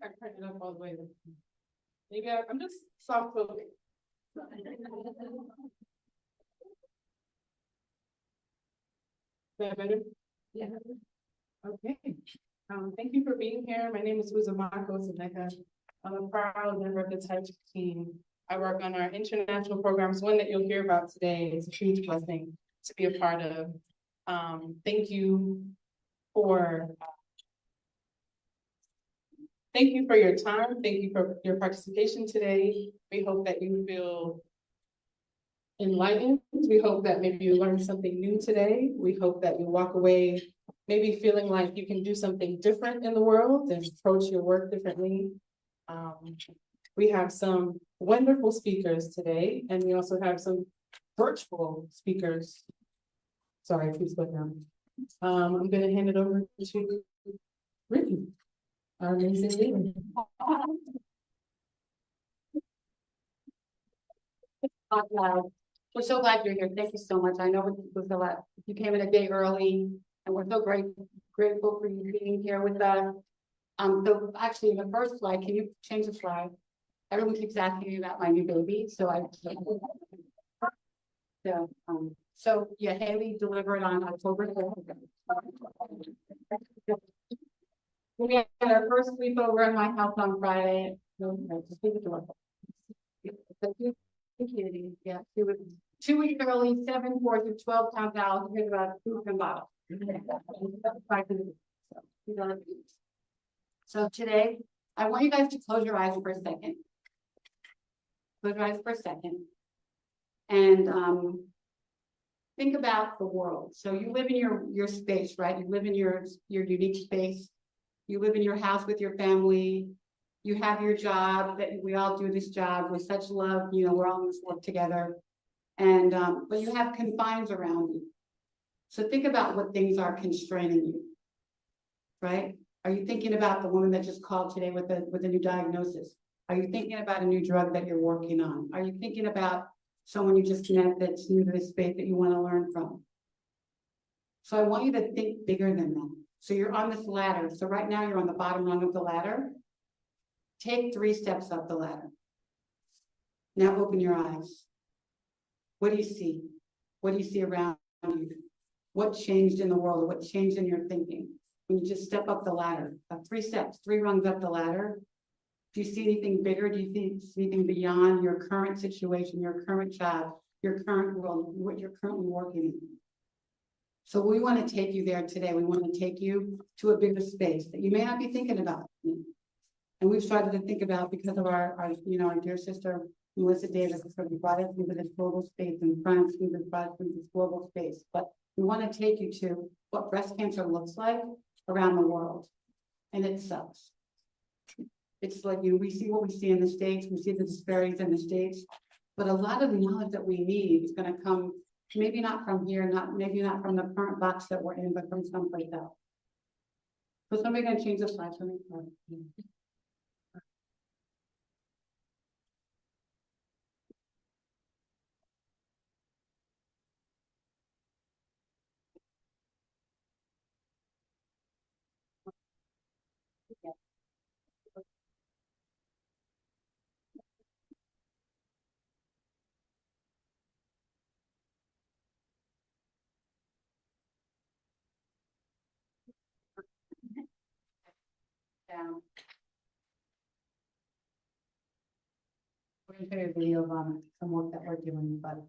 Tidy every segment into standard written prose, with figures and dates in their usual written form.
I turned it up all the way. Maybe I'm just soft closing. Is that better? Yeah. Okay. Thank you for being here. My name is Sambai. I'm a proud member of the Type team. I work on our international programs. One that you'll hear about today is a huge blessing to be a part of. Thank you for your time. Thank you for your participation today. We hope that you feel enlightened. We hope that maybe you learned something new today. We hope that you walk away maybe feeling like you can do something different in the world and approach your work differently. We have some wonderful speakers today, and we also have some virtual speakers. Sorry, please go down. I'm going to hand it over to Ricky, our amazing leader. We're so glad you're here. Thank you so much. I know it was a lot. You came in a day early, and we're so grateful for you being here with us. So actually, the first slide, can you change the slide? Everyone keeps asking me about my new baby, so yeah, Haley delivered on October 4th. We had our first sleepover in my house on Friday. Just leave the door. Yeah, she was 2 weeks early, 7 4 through 12 pounds out. Here's about 2 bottles. So today, I want you guys to close your eyes for a second. Close your eyes for a second. And think about the world. So you live in your space, right? You live in your unique space. You live in your house with your family. You have your job, that we all do this job with such love, you know, we're all in this work together. And but you have confines around you. So think about what things are constraining you, right? Are you thinking about the woman that just called today with a new diagnosis? Are you thinking about a new drug that you're working on? Are you thinking about someone you just met that's new to this space that you want to learn from? So I want you to think bigger than that. So you're on this ladder. So right now you're on the bottom rung of the ladder. Take 3 steps up the ladder. Now open your eyes. What do you see? What do you see around you? What changed in the world? What changed in your thinking? When you just step up the ladder, 3 steps, 3 rungs up the ladder. Do you see anything bigger? Do you see anything beyond your current situation, your current job, your current world, what you're currently working in? So we want to take you there today. We want to take you to a bigger space that you may not be thinking about. And we've started to think about because of our dear sister, Melissa Davis, sort of brought us into this global space, and France has brought us into this global space. But we want to take you to what breast cancer looks like around the world. And it sucks. It's like, we see what we see in the States, we see the disparities in the States, but a lot of the knowledge that we need is going to come, maybe not from here, maybe not from the current box that we're in, but from someplace else. So somebody going to change the slide for me? Down. We're going to show you a video of some work that we're doing, but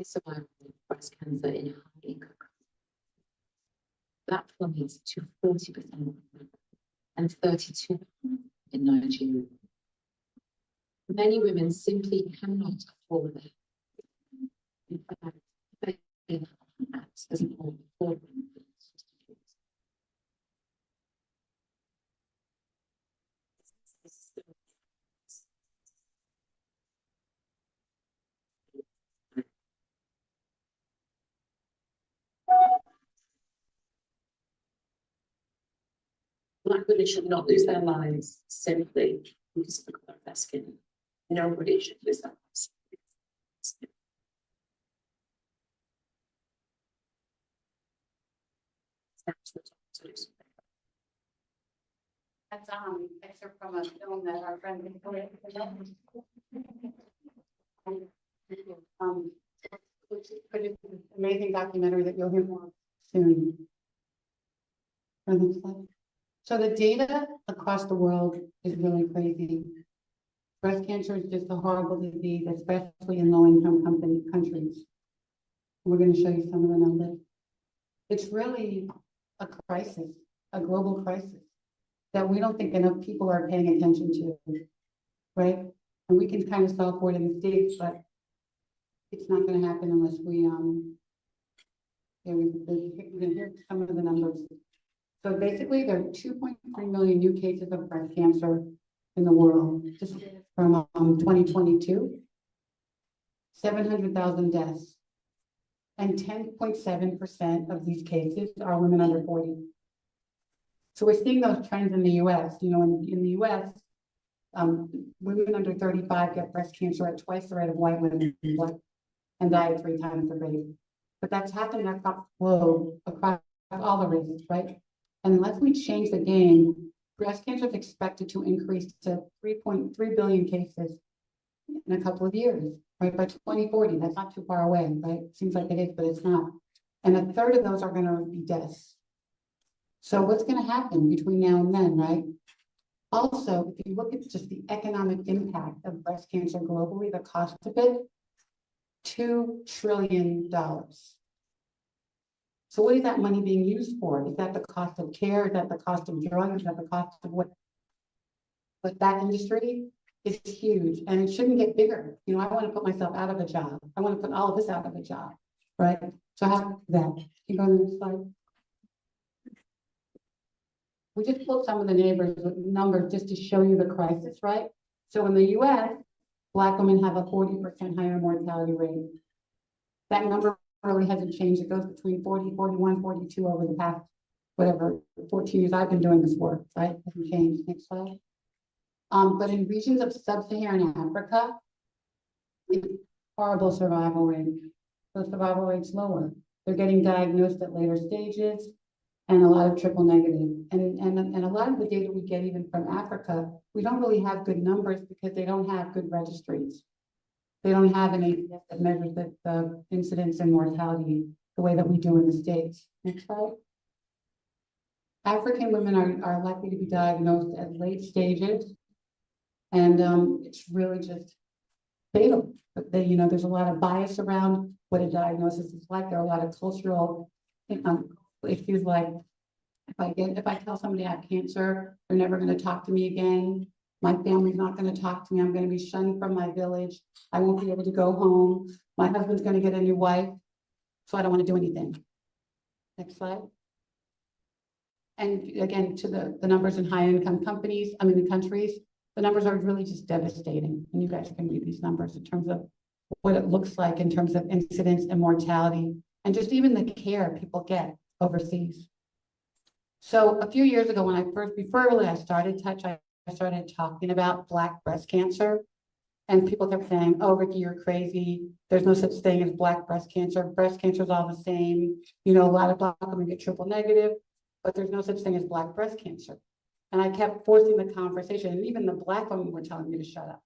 survival of breast cancer in high income countries. That plummets to 40% and 32% in Nigeria. Many women simply cannot afford it. In fact, they have as an afford. Black women should not lose their lives simply because of the color of their skin. Nobody should lose their lives. That's excerpt from a film that our friend Victoria which is an amazing documentary that you'll hear more soon. So the data across the world is really crazy. Breast cancer is just a horrible disease, especially in low-income countries. We're going to show you some of the numbers. It's really a crisis, a global crisis that we don't think enough people are paying attention to, right? And we can kind of solve for it in the States, but it's not going to happen unless we can hear some of the numbers. So basically, there are 2.3 million new cases of breast cancer in the world, just from 2022, 700,000 deaths, and 10.7% of these cases are women under 40. So we're seeing those trends in the US. You know, in the US, women under 35 get breast cancer at twice the rate of white women and die at 3 times the rate. But that's happening across the globe, across all the races, right? And unless we change the game, breast cancer is expected to increase to 3.3 billion cases in a couple of years, right? By 2040, that's not too far away, right? Seems like it is, but it's not. And a third of those are going to be deaths. So what's going to happen between now and then, right? Also, if you look at just the economic impact of breast cancer globally, the cost of it, $2 trillion. So what is that money being used for? Is that the cost of care? Is that the cost of drugs? Is that the cost of what? But that industry is huge and it shouldn't get bigger. You know, I want to put myself out of a job. I want to put all of this out of a job, right? So how that? Can you go to the next slide? We just pulled some of the neighbors with numbers just to show you the crisis, right? So in the US, Black women have a 40% higher mortality rate. That number really hasn't changed. It goes between 40, 41, 42 over the past, whatever, 14 years I've been doing this work, right? It hasn't changed. Next slide. But in regions of sub-Saharan Africa, horrible survival rate. So survival rate's lower. They're getting diagnosed at later stages and a lot of triple negative. And a lot of the data we get even from Africa, we don't really have good numbers because they don't have good registries. They don't have any that measures the incidence and mortality the way that we do in the States. Next slide. African women are likely to be diagnosed at late stages. And it's really just fatal. But they, you know, there's a lot of bias around what a diagnosis is like. There are a lot of cultural issues like if I tell somebody I have cancer, they're never going to talk to me again. My family's not going to talk to me. I'm going to be shunned from my village. I won't be able to go home. My husband's going to get a new wife. So I don't want to do anything. Next slide. And again, to the numbers in high income countries, the numbers are really just devastating. And you guys can read these numbers in terms of what it looks like in terms of incidence and mortality, and just even the care people get overseas. So a few years ago, when I started Touch, I started talking about Black breast cancer. And people kept saying, oh, Ricky, you're crazy. There's no such thing as Black breast cancer. Breast cancer is all the same. You know, a lot of Black women get triple negative, but there's no such thing as Black breast cancer. And I kept forcing the conversation, and even the Black women were telling me to shut up.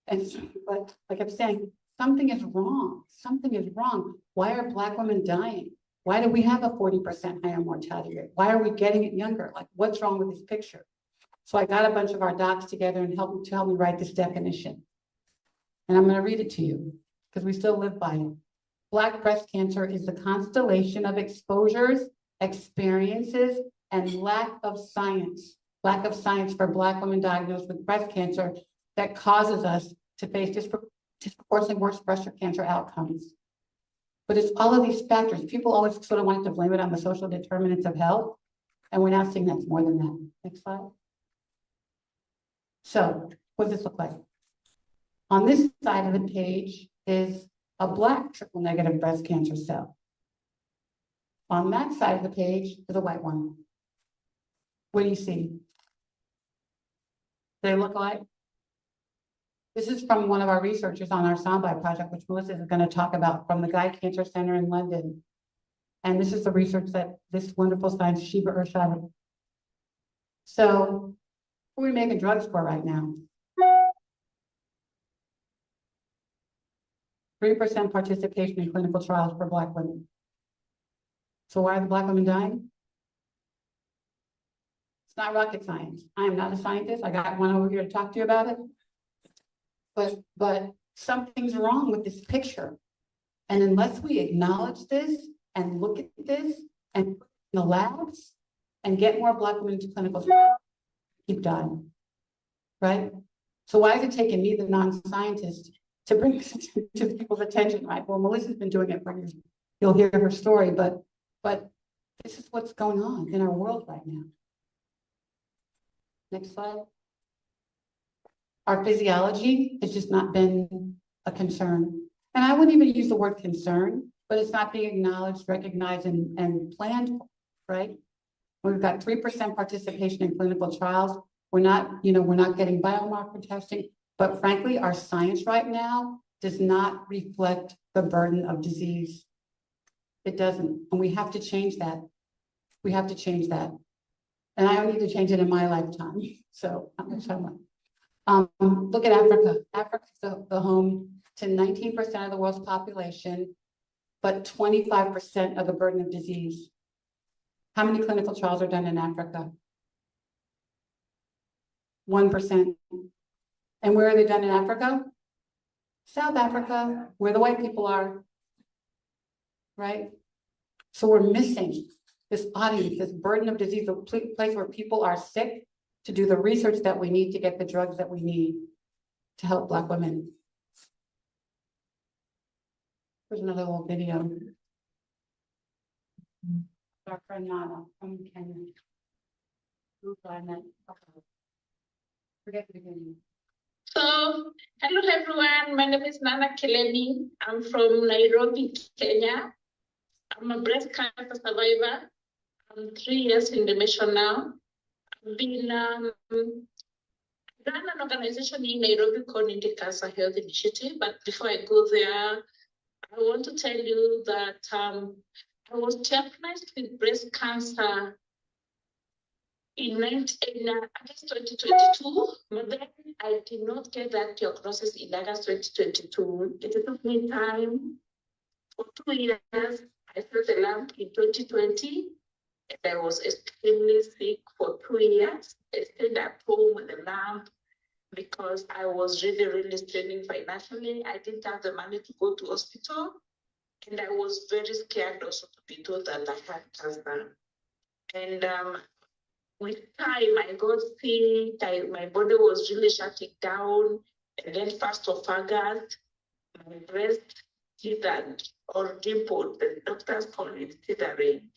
And so, but I kept saying, something is wrong. Something is wrong. Why are Black women dying? Why do we have a 40% higher mortality rate? Why are we getting it younger? Like, what's wrong with this picture? So I got a bunch of our docs together and helped me write this definition. And I'm going to read it to you because we still live by it. Black breast cancer is the constellation of exposures, experiences, and lack of science for Black women diagnosed with breast cancer that causes us to face disproportionately worse breast cancer outcomes. But it's all of these factors. People always sort of want to blame it on the social determinants of health, and we're now seeing that's more than that. Next slide. So what does this look like? On this side of the page is a Black triple negative breast cancer cell. On that side of the page is a white one. What do you see? They look like? This is from one of our researchers on our Sambai project, which Melissa is going to talk about, from the Guy Cancer Center in London. And this is the research that this wonderful scientist, Shiva Urshad. So who are we making drugs for right now? 3% participation in clinical trials for Black women. So why are the Black women dying? It's not rocket science. I am not a scientist. I got one over here to talk to you about it. But something's wrong with this picture. And unless we acknowledge this and look at this and put it in the labs and get more Black women into clinical trials, keep dying, right? So why is it taking me, the non-scientist, to bring this to people's attention, right? Well, Melissa's been doing it for years. You'll hear her story, but this is what's going on in our world right now. Next slide. Our physiology has just not been a concern. And I wouldn't even use the word concern, but it's not being acknowledged, recognized, and planned for, right? We've got 3% participation in clinical trials. We're not getting biomarker testing, but frankly, our science right now does not reflect the burden of disease. It doesn't, and we have to change that. We have to change that. And I don't need to change it in my lifetime. So I'm going to talk about. Look at Africa. Africa's the home to 19% of the world's population, but 25% of the burden of disease. How many clinical trials are done in Africa? 1%. And where are they done in Africa? South Africa, where the white people are, right? So we're missing this audience, this burden of disease, a place where people are sick, to do the research that we need to get the drugs that we need to help Black women. Here's another little video. Our friend Nana from Kenya. Forget the beginning. So, hello everyone, my name is Nana Keleni. I'm from Nairobi, Kenya. I'm a breast cancer survivor. I'm 3 years in remission now. I've been run an organization in Nairobi called Cancer Health Initiative, but before I go there, I want to tell you that I was diagnosed with breast cancer in August 2022, but then I did not get that diagnosis in August 2022. It took me time. For 2 years, I felt a lump in 2020, and I was extremely sick for 2 years. I stayed at home with a lump because I was really, really straining financially. I didn't have the money to go to hospital, and I was very scared also to be told that I had cancer. And with time, I got sick. My body was really shutting down. And then 1st of August, my breast tethered or dimpled. The doctors call it tethering.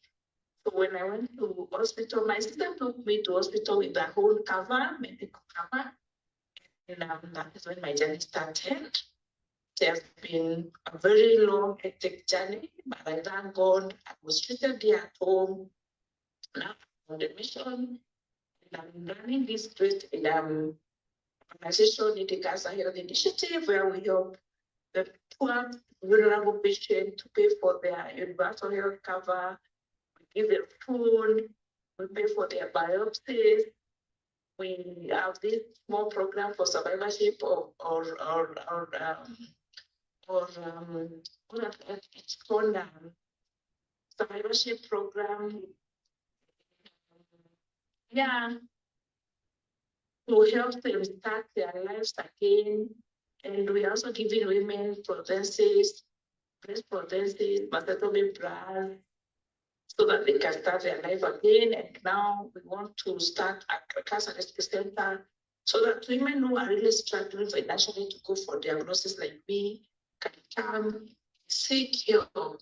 So when I went to hospital, my sister took me to hospital with the whole cover, medical cover. And that is when my journey started. It has been a very long, hectic journey, but I thank God I was treated here at home. Now on the mission, and I'm running this great organization, the Cancer Health Initiative, where we help the poor, vulnerable patients to pay for their universal health cover. We give them food, we pay for their biopsies. We have this small program for survivorship it's called survivorship program. Yeah, to help them start their lives again. And we also giving women prostheses. breast prosthesis, mastectomy bras, so that they can start their life again. And now we want to start a cancer rescue center so that women who are really struggling financially to go for diagnosis like me can come seek help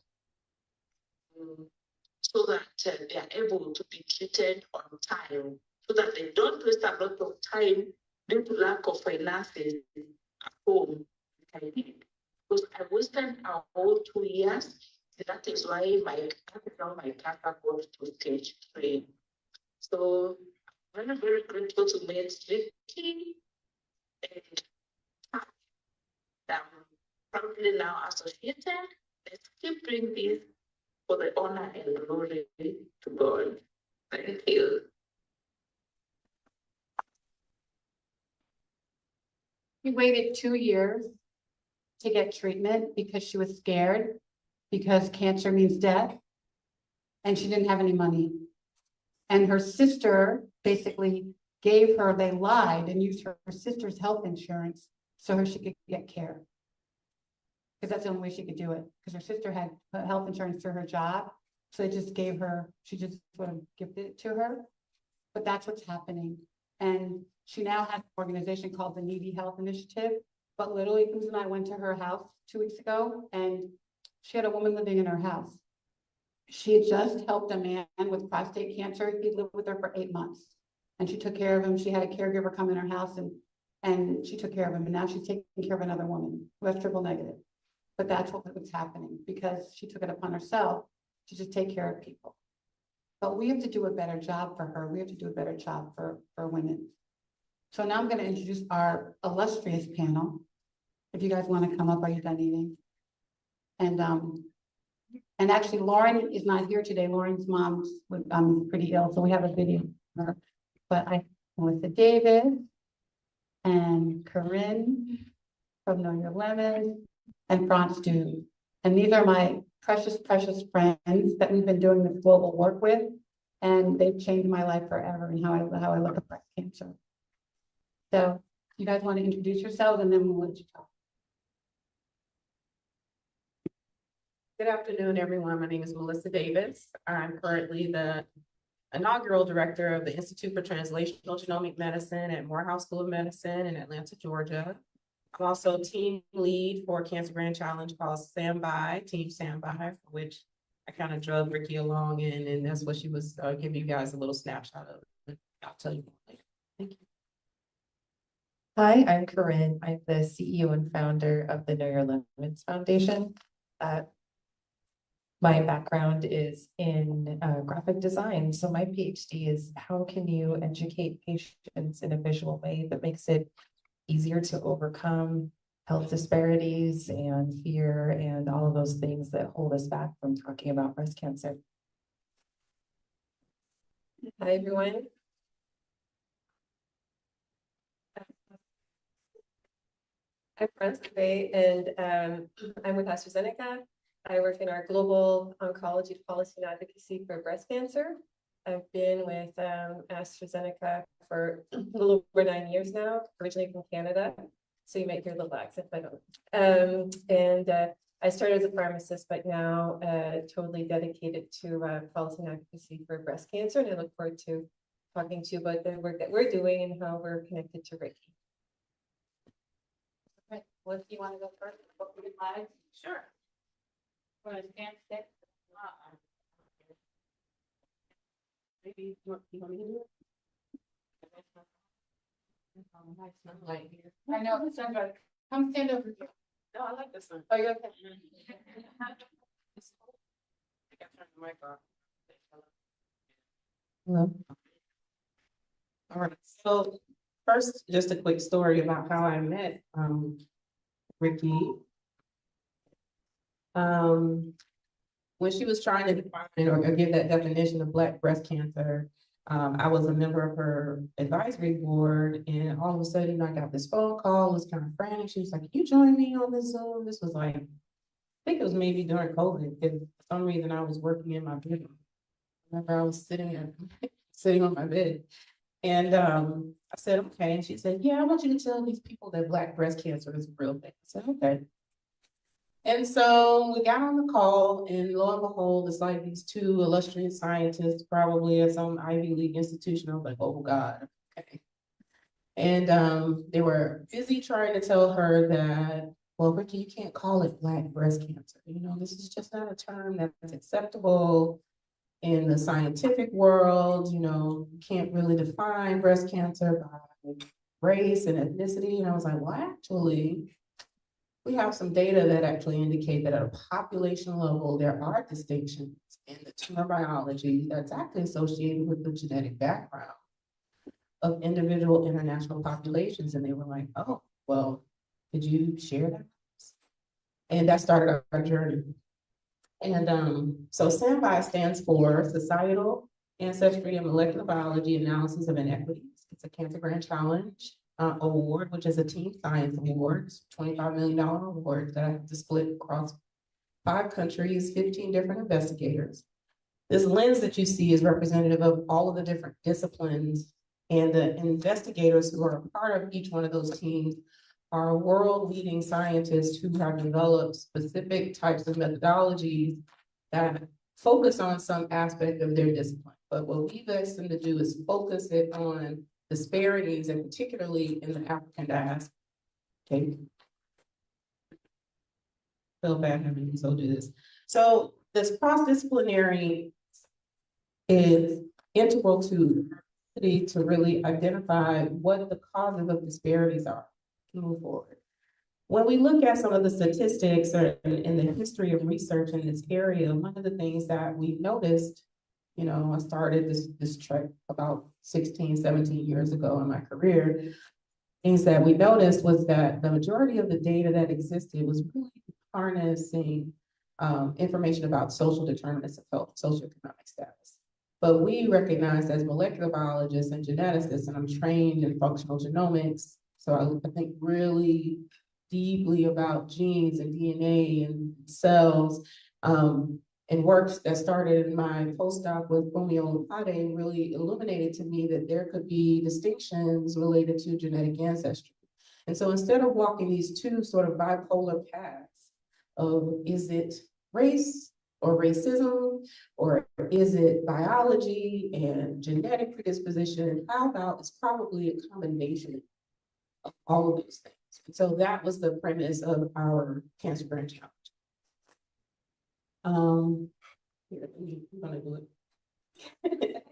so that they are able to be treated on time, so that they don't waste a lot of time due to lack of finances at home. Because I wasted a whole 2 years. That is why my cancer got to stage 3. So I'm very, very grateful to Ms. Vicky, and I'm proudly now associated. Let's keep doing this for the honor and glory to God. Thank you. She waited 2 years to get treatment because she was scared, because cancer means death, and she didn't have any money. And her sister basically gave her, they lied and used her sister's health insurance so she could get care. Because that's the only way she could do it, because her sister had health insurance through her job. So they just gave her, she just sort of gifted it to her. But that's what's happening. And she now has an organization called the Needy Health Initiative. But literally, Cruz and I went to her house 2 weeks ago, and she had a woman living in her house. She had just helped a man with prostate cancer. He lived with her for 8 months, and she took care of him. She had a caregiver come in her house, and she took care of him. And now she's taking care of another woman who has triple negative. But that's what's happening, because she took it upon herself to just take care of people. But we have to do a better job for her. We have to do a better job for women. So now I'm going to introduce our illustrious panel. If you guys want to come up, are you done eating? And actually, Lauren is not here today. Lauren's mom's pretty ill, so we have a video of her. But Melissa Davis and Corinne from Know Your Lemon and Franz Dubé. And these are my precious, precious friends that we've been doing this global work with. And they've changed my life forever and how I look at breast cancer. So you guys want to introduce yourselves, and then we'll let you talk. Good afternoon, everyone. My name is Melissa Davis. I'm currently the inaugural director of the Institute for Translational Genomic Medicine at Morehouse School of Medicine in Atlanta, Georgia. I'm also team lead for a Cancer Grand Challenge called Sambai, Team Sambai, for which I kind of drug Ricky along in, and that's what she was giving you guys a little snapshot of. I'll tell you more later. Thank you. Hi, I'm Corinne. I'm the CEO and founder of the Know Your Limits Foundation. My background is in graphic design. So my PhD is how can you educate patients in a visual way that makes it easier to overcome health disparities and fear and all of those things that hold us back from talking about breast cancer. Hi, everyone. I'm Franz Dubé, and I'm with AstraZeneca. I work in our global oncology policy and advocacy for breast cancer. I've been with AstraZeneca for a little over 9 years now, originally from Canada. So you might hear a little accent, but I don't. I started as a pharmacist, but now totally dedicated to policy and advocacy for breast cancer. And I look forward to talking to you about the work that we're doing and how we're connected to Ricky. Right. What do you want to go first? What we live? Sure. Want to stand stick? Maybe you want me to do it? I know it's not right. Come stand over here. No, I like this one. Oh, you're okay. Hello. All right, so first, just a quick story about how I met Ricky. When she was trying to define or give that definition of Black breast cancer, I was a member of her advisory board, and all of a sudden I got this phone call. It was kind of frantic. She was like, "Can you join me on this Zoom?" This was like, I think it was maybe during COVID, because for some reason I was working in my bed. Remember, I was sitting on my bed. And I said, okay. And she said, "Yeah, I want you to tell these people that Black breast cancer is a real thing." I said, okay. And so we got on the call, and lo and behold, it's like these two illustrious scientists, probably at some Ivy League institution. I was like, oh God, okay. And they were busy trying to tell her that, well, Ricky, you can't call it Black breast cancer. You know, this is just not a term that's acceptable in the scientific world. You know, you can't really define breast cancer by race and ethnicity. And I was like, well, actually, we have some data that actually indicate that at a population level, there are distinctions in the tumor biology that's actually associated with the genetic background of individual international populations. And they were like, oh, well, could you share that? And that started our journey. And so Sambai stands for Societal Ancestry and Molecular Biology Analysis of Inequities. It's a Cancer Grand Challenge award, which is a team science award. It's $25 million award that I have to split across 5 countries, 15 different investigators. This lens that you see is representative of all of the different disciplines, and the investigators who are a part of each one of those teams are world-leading scientists who have developed specific types of methodologies that focus on some aspect of their discipline. But what we've asked them to do is focus it on disparities, and particularly in the African diaspora. Okay. Feel bad having to do this. So this cross-disciplinary is integral to really identify what the causes of disparities are to move forward. When we look at some of the statistics or in the history of research in this area, one of the things that we've noticed, you know, I started this trek about 16, 17 years ago in my career. Things that we noticed was that the majority of the data that existed was really harnessing information about social determinants of health, socioeconomic status. But we recognized as molecular biologists and geneticists, and I'm trained in functional genomics, so I think really deeply about genes and DNA and cells, and works that started in my postdoc with Beaumont really illuminated to me that there could be distinctions related to genetic ancestry. And so instead of walking these two sort of bipolar paths of, is it race or racism, or is it biology and genetic predisposition? How about it's probably a combination of all of those things. And so that was the premise of our Cancer Grand Challenge. Here, I'm gonna do it.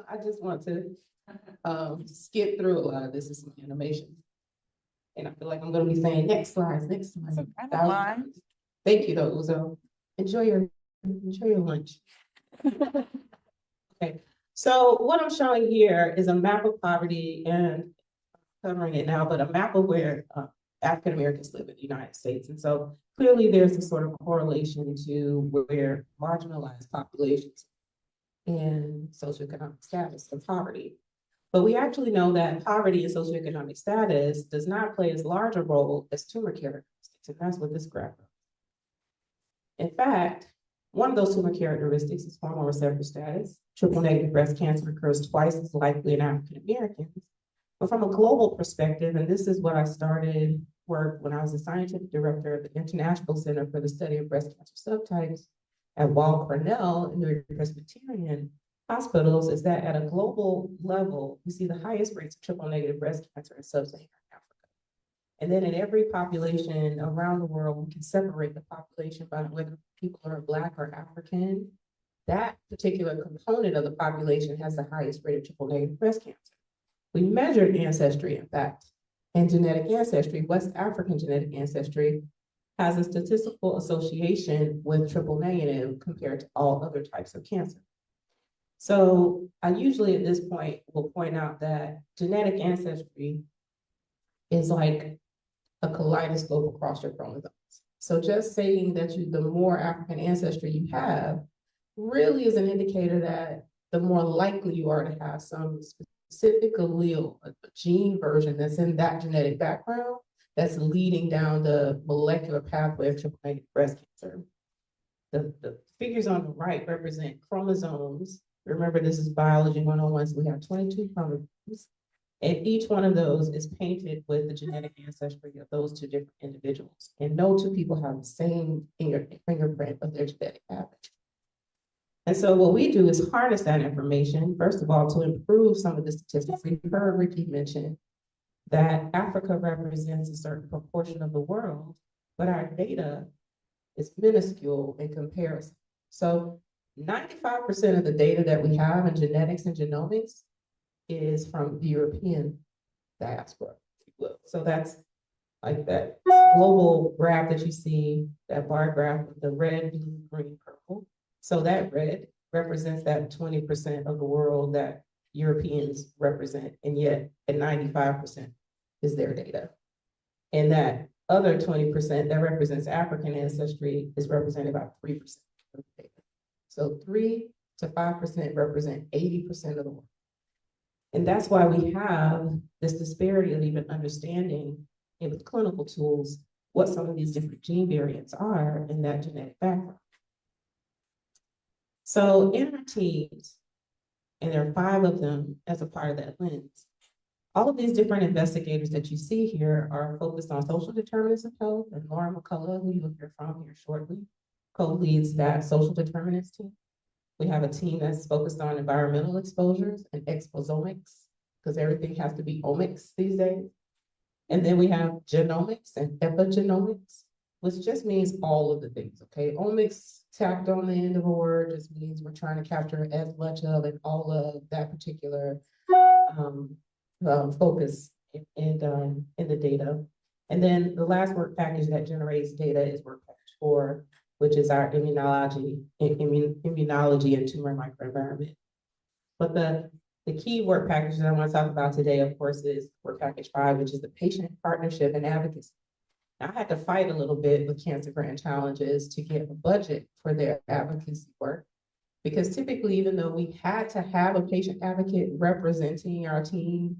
I just want to skip through a lot of this. Is some animation. And I feel like I'm gonna be saying next slide, next slide. Thank you, though, Uzo. Enjoy your lunch. Okay, so what I'm showing here is a map of poverty, and covering it now, but a map of where African Americans live in the United States. And so clearly there's a sort of correlation to where marginalized populations and socioeconomic status and poverty. But we actually know that poverty and socioeconomic status does not play as large a role as tumor characteristics, and that's what this graph is. In fact, one of those tumor characteristics is hormone receptor status. Triple negative breast cancer occurs twice as likely in African Americans. But from a global perspective, and this is what I started work when I was a scientific director of the International Center for the Study of Breast Cancer Subtypes at Weill Cornell and New York Presbyterian hospitals, is that at a global level, we see the highest rates of triple negative breast cancer in sub-Saharan Africa. And then in every population around the world, we can separate the population by whether people are Black or African. That particular component of the population has the highest rate of triple negative breast cancer. We measured ancestry, in fact, and genetic ancestry. West African genetic ancestry has a statistical association with triple negative compared to all other types of cancer. So I usually at this point will point out that genetic ancestry is like a kaleidoscope across your chromosomes. So just saying that the more African ancestry you have really is an indicator that the more likely you are to have some specific allele, a gene version that's in that genetic background that's leading down the molecular pathway of triple negative breast cancer. The figures on the right represent chromosomes. Remember, this is biology 101, so we have 22 chromosomes. And each one of those is painted with the genetic ancestry of those two different individuals. And no two people have the same fingerprint of their genetic average. And so what we do is harness that information, first of all, to improve some of the statistics. We heard Ricky mention that Africa represents a certain proportion of the world, but our data is minuscule in comparison. So 95% of the data that we have in genetics and genomics is from the European diaspora, if you will. So that's like that global graph that you see, that bar graph with the red, blue, green, purple. So that red represents that 20% of the world that Europeans represent, and yet at 95% is their data. And that other 20% that represents African ancestry is represented by 3% of the data. So 3 to 5% represent 80% of the world. And that's why we have this disparity of even understanding with clinical tools what some of these different gene variants are in that genetic background. So in our teams, and there are 5 of them as a part of that lens, all of these different investigators that you see here are focused on social determinants of health, and Laura McCullough, who you will hear from here shortly, co-leads that social determinants team. We have a team that's focused on environmental exposures and exposomics, because everything has to be omics these days. And then we have genomics and epigenomics, which just means all of the things, okay? Omics tacked on the end of a word just means we're trying to capture as much of and all of that particular focus in the data. And then the last work package that generates data is work package 4, which is our immunology and tumor microenvironment. But the key work package that I want to talk about today, of course, is work package 5, which is the patient partnership and advocacy. Now, I had to fight a little bit with Cancer Grant Challenges to get a budget for their advocacy work, because typically, even though we had to have a patient advocate representing our team,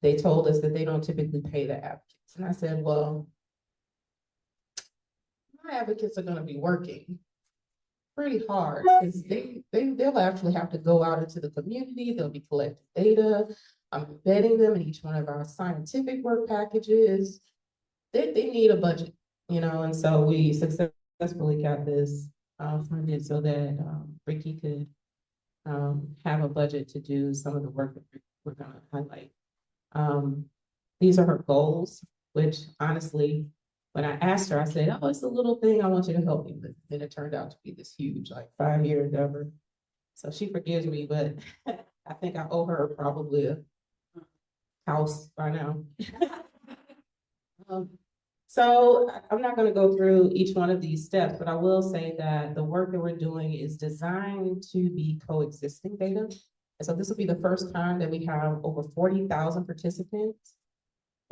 they told us that they don't typically pay the advocates. And I said, well, my advocates are going to be working pretty hard, because they'll actually have to go out into the community. They'll be collecting data. I'm embedding them in each one of our scientific work packages. They need a budget, you know, and so we successfully got this funded so that Ricky could have a budget to do some of the work that we're going to highlight. These are her goals, which honestly, when I asked her, I said, oh, it's a little thing I want you to help me with. And it turned out to be this huge, like 5-year endeavor. So she forgives me, but I think I owe her probably a house by now. So I'm not going to go through each one of these steps, but I will say that the work that we're doing is designed to be coexisting data. And so this will be the first time that we have over 40,000 participants,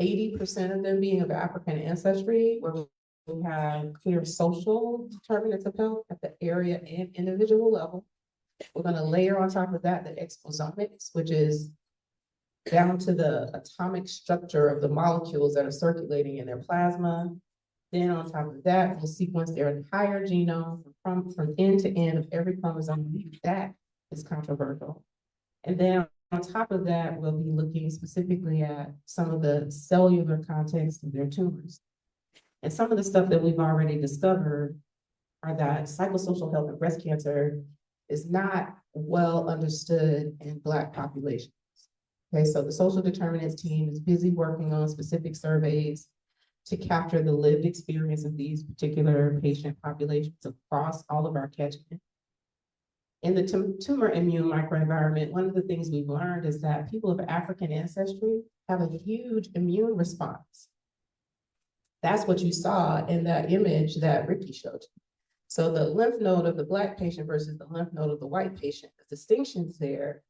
80% of them being of African ancestry, where we have clear social determinants of health at the area and individual level. We're going to layer on top of that the exposomics, which is down to the atomic structure of the molecules that are circulating in their plasma. Then on top of that, we'll sequence their entire genome from end to end of every chromosome. That is controversial. And then on top of that, we'll be looking specifically at some of the cellular context of their tumors. And some of the stuff that we've already discovered are that psychosocial health and breast cancer is not well understood in Black populations. Okay, so the social determinants team is busy working on specific surveys to capture the lived experience of these particular patient populations across all of our catchment. In the tumor immune microenvironment, one of the things we've learned is that people of African ancestry have a huge immune response. That's what you saw in that image that Ricky showed you. So the lymph node of the Black patient versus the lymph node of the white patient, the distinctions there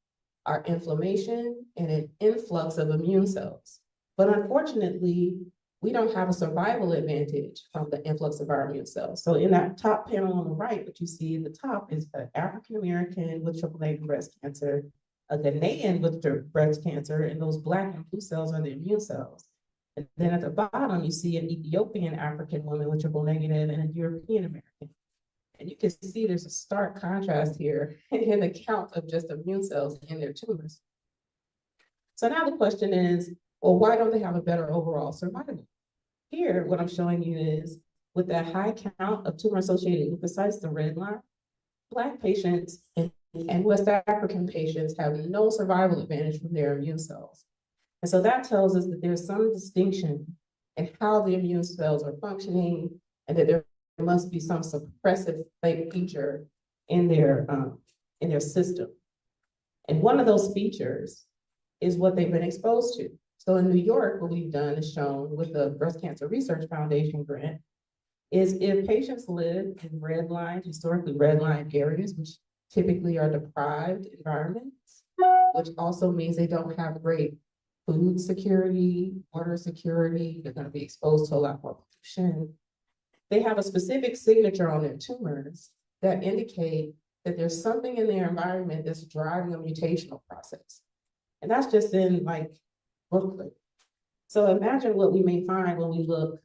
are inflammation and an influx of immune cells. But unfortunately, we don't have a survival advantage from the influx of our immune cells. So in that top panel on the right, what you see at the top is an African-American with triple-negative breast cancer, a Ghanaian with breast cancer, and those Black and blue cells are the immune cells. And then at the bottom, you see an Ethiopian African woman with triple-negative and a European-American. And you can see there's a stark contrast here in the count of just immune cells in their tumors. So now the question is, well, why don't they have a better overall survival? Here, what I'm showing you is with that high count of tumor-associated leukocytes, the red line, Black patients and West African patients have no survival advantage from their immune cells. And so that tells us that there's some distinction in how the immune cells are functioning, and that there must be some suppressive feature in their system. And one of those features is what they've been exposed to. So in New York, what we've done is shown with the Breast Cancer Research Foundation grant is if patients live in redlined, historically redlined areas, which typically are deprived environments, which also means they don't have great food security, water security, they're going to be exposed to a lot more pollution. They have a specific signature on their tumors that indicate that there's something in their environment that's driving a mutational process. And that's just in like Brooklyn. So imagine what we may find when we look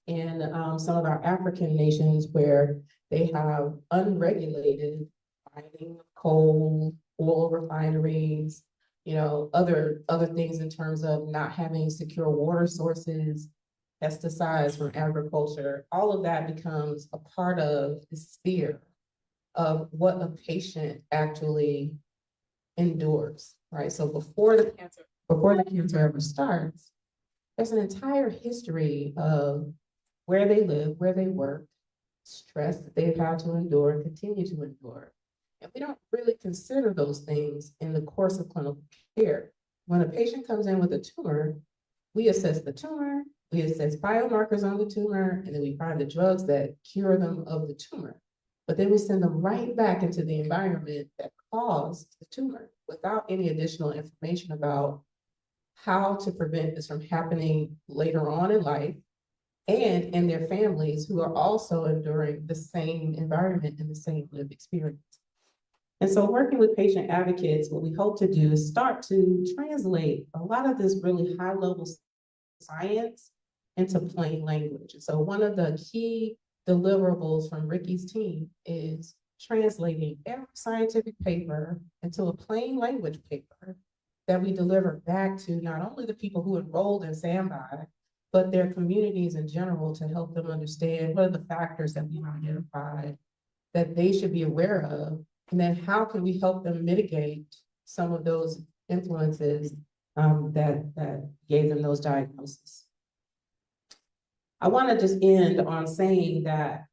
in some of our African nations where they have unregulated mining of coal, oil refineries, you know, other things in terms of not having secure water sources, pesticides from agriculture. All of that becomes a part of the sphere of what a patient actually endures, right? So before the cancer ever starts, there's an entire history of where they live, where they work, stress that they've had to endure and continue to endure. And we don't really consider those things in the course of clinical care. When a patient comes in with a tumor, we assess the tumor, we assess biomarkers on the tumor, and then we find the drugs that cure them of the tumor. But then we send them right back into the environment that caused the tumor without any additional information about how to prevent this from happening later on in life and in their families who are also enduring the same environment and the same lived experience. And so working with patient advocates, what we hope to do is start to translate a lot of this really high level science into plain language. And so one of the key deliverables from Ricky's team is translating every scientific paper into a plain language paper that we deliver back to not only the people who enrolled in Sambai, but their communities in general to help them understand what are the factors that we've identified that they should be aware of, and then how can we help them mitigate some of those influences that gave them those diagnoses. I want to just end on saying that,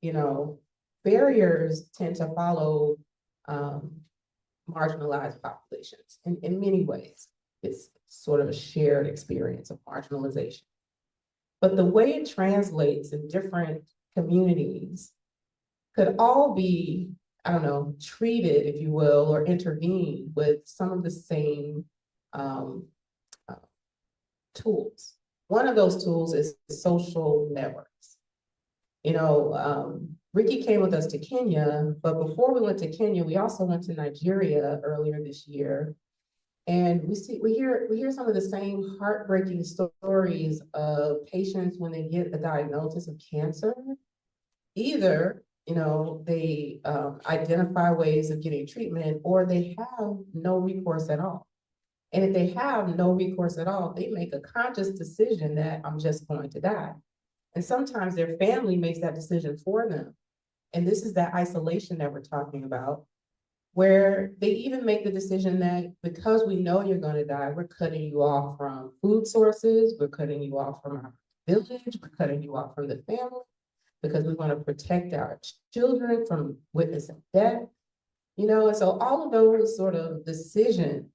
you know, barriers tend to follow marginalized populations in many ways. It's sort of a shared experience of marginalization. But the way it translates in different communities could all be, I don't know, treated, if you will, or intervened with some of the same tools. One of those tools is social networks. You know, Ricky came with us to Kenya, but before we went to Kenya, we also went to Nigeria earlier this year. And we hear some of the same heartbreaking stories of patients when they get a diagnosis of cancer. Either, you know, they identify ways of getting treatment, or they have no recourse at all. And if they have no recourse at all, they make a conscious decision that I'm just going to die. And sometimes their family makes that decision for them. And this is that isolation that we're talking about, where they even make the decision that because we know you're going to die, we're cutting you off from food sources, we're cutting you off from our village, we're cutting you off from the family, because we want to protect our children from witnessing death. You know, and so all of those sort of decisions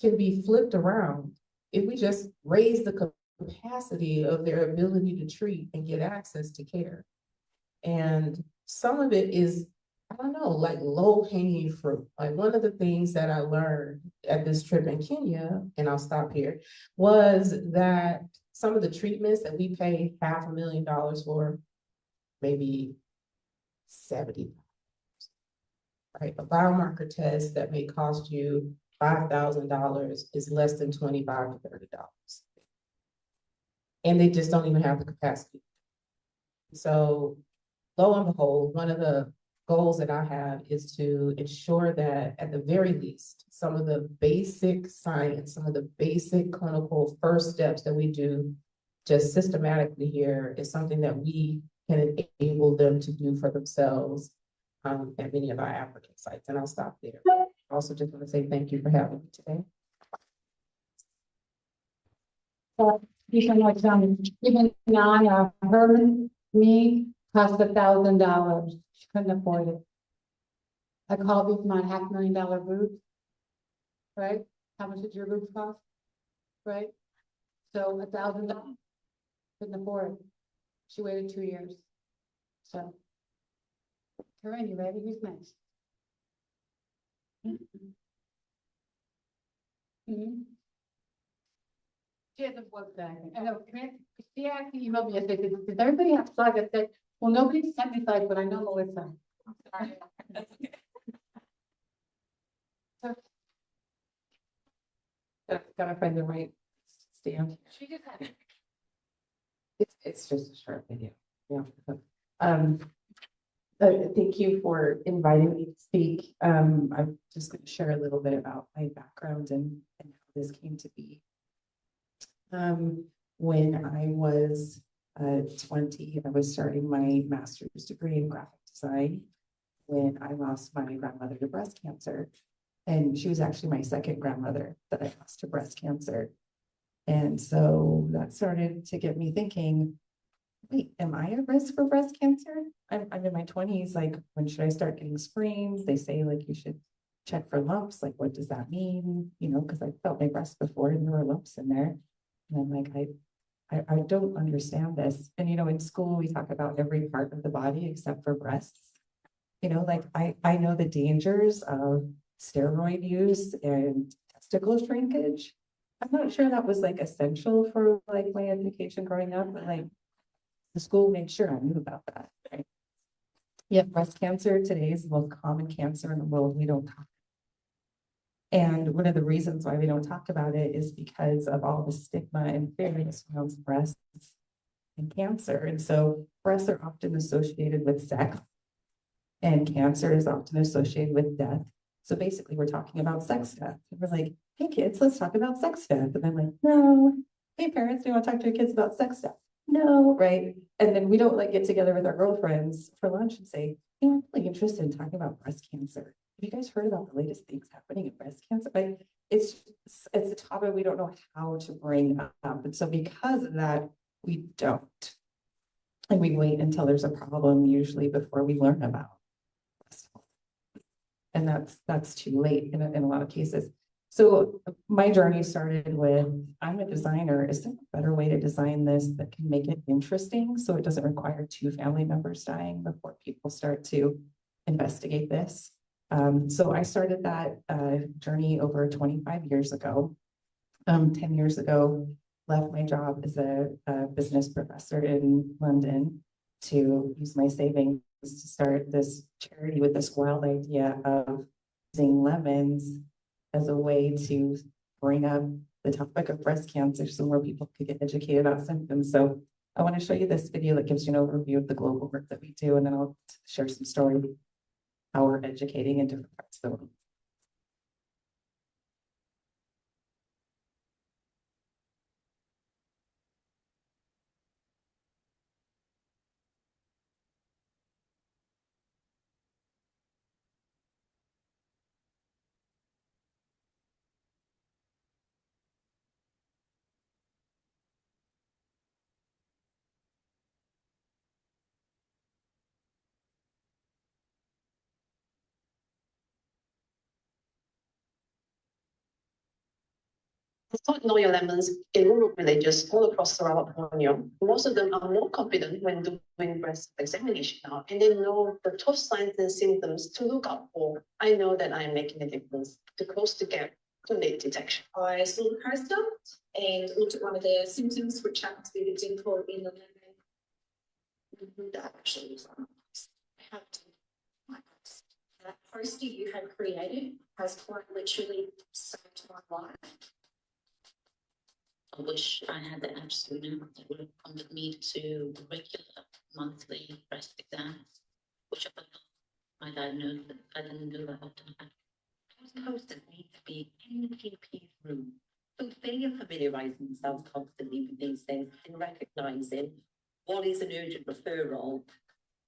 can be flipped around if we just raise the capacity of their ability to treat and get access to care. And some of it is, I don't know, like low-hanging fruit. Like one of the things that I learned at this trip in Kenya, and I'll stop here, was that some of the treatments that we paid $500,000 for, maybe 70, right? A biomarker test that may cost you $5,000 is less than $25 to $30. And they just don't even have the capacity. So lo and behold, one of the goals that I have is to ensure that at the very least, some of the basic science, some of the basic clinical first steps that we do just systematically here is something that we can enable them to do for themselves at many of our African sites. And I'll stop there. Also, just want to say thank you for having me today. You can like, even Nana, Herman, me, cost $1,000. She couldn't afford it. I called Beaumont $500,000 booth. Right? How much did your booth cost? Right? So $1,000. Couldn't afford it. She waited 2 years. So, Corinne, you ready? Who's next? She hasn't worked that. I know, she actually emailed me yesterday, said, does everybody have slides? I said, well, nobody sent me slides, but I know Melissa. I'm sorry. That's okay. Gotta find the right stand. She just had. It's just a short video. Yeah. Thank you for inviting me to speak. I'm just going to share a little bit about my background and how this came to be. When I was 20, I was starting my master's degree in graphic design when I lost my grandmother to breast cancer. And she was actually my second grandmother that I lost to breast cancer. And so that started to get me thinking, wait, am I at risk for breast cancer? I'm in my 20s, like, when should I start getting screens? They say, like, you should check for lumps. Like, what does that mean? You know, because I felt my breast before and there were lumps in there. And I'm like, I don't understand this. And, you know, in school, we talk about every part of the body except for breasts. You know, like, I know the dangers of steroid use and testicle shrinkage. I'm not sure that was like essential for like my education growing up, but like the school made sure I knew about that, right? Yet breast cancer today is the most common cancer in the world. We don't talk. And one of the reasons why we don't talk about it is because of all the stigma and fear that surrounds breasts and cancer. And so breasts are often associated with sex, and cancer is often associated with death. So basically, we're talking about sex death. And we're like, hey kids, let's talk about sex death. And I'm like, no. Hey parents, do you want to talk to your kids about sex death? No, right? And then we don't like get together with our girlfriends for lunch and say, hey, I'm really interested in talking about breast cancer. Have you guys heard about the latest things happening in breast cancer? Like, it's a topic we don't know how to bring up. And so because of that, we don't. And we wait until there's a problem, usually before we learn about breast health. And that's too late in a lot of cases. So my journey started with, I'm a designer. Is there a better way to design this that can make it interesting so it doesn't require 2 family members dying before people start to investigate this? So I started that journey over 25 years ago. 10 years ago, left my job as a business professor in London to use my savings to start this charity with this wild idea of using lemons as a way to bring up the topic of breast cancer so more people could get educated about symptoms. So I want to show you this video that gives you an overview of the global work that we do, and then I'll share some story how we're educating in different parts of the world. I thought know your lemons in rural villages all across Sarawak Borneo. Most of them are more confident when doing breast examination now, and they know the top signs and symptoms to look out for. I know that I'm making a difference to close the gap to late detection. I saw the poster and looked at one of their symptoms, which happens to be the dimple in the lemon. That actually was on how to my post. That poster you had created has quite literally saved my life. I wish I had the apps sooner. That would have prompted me to regular monthly breast exams, which are I don't know that I didn't do that often. Posters need to be in the GP room. So they are familiarising themselves constantly with these things and recognising what is an urgent referral.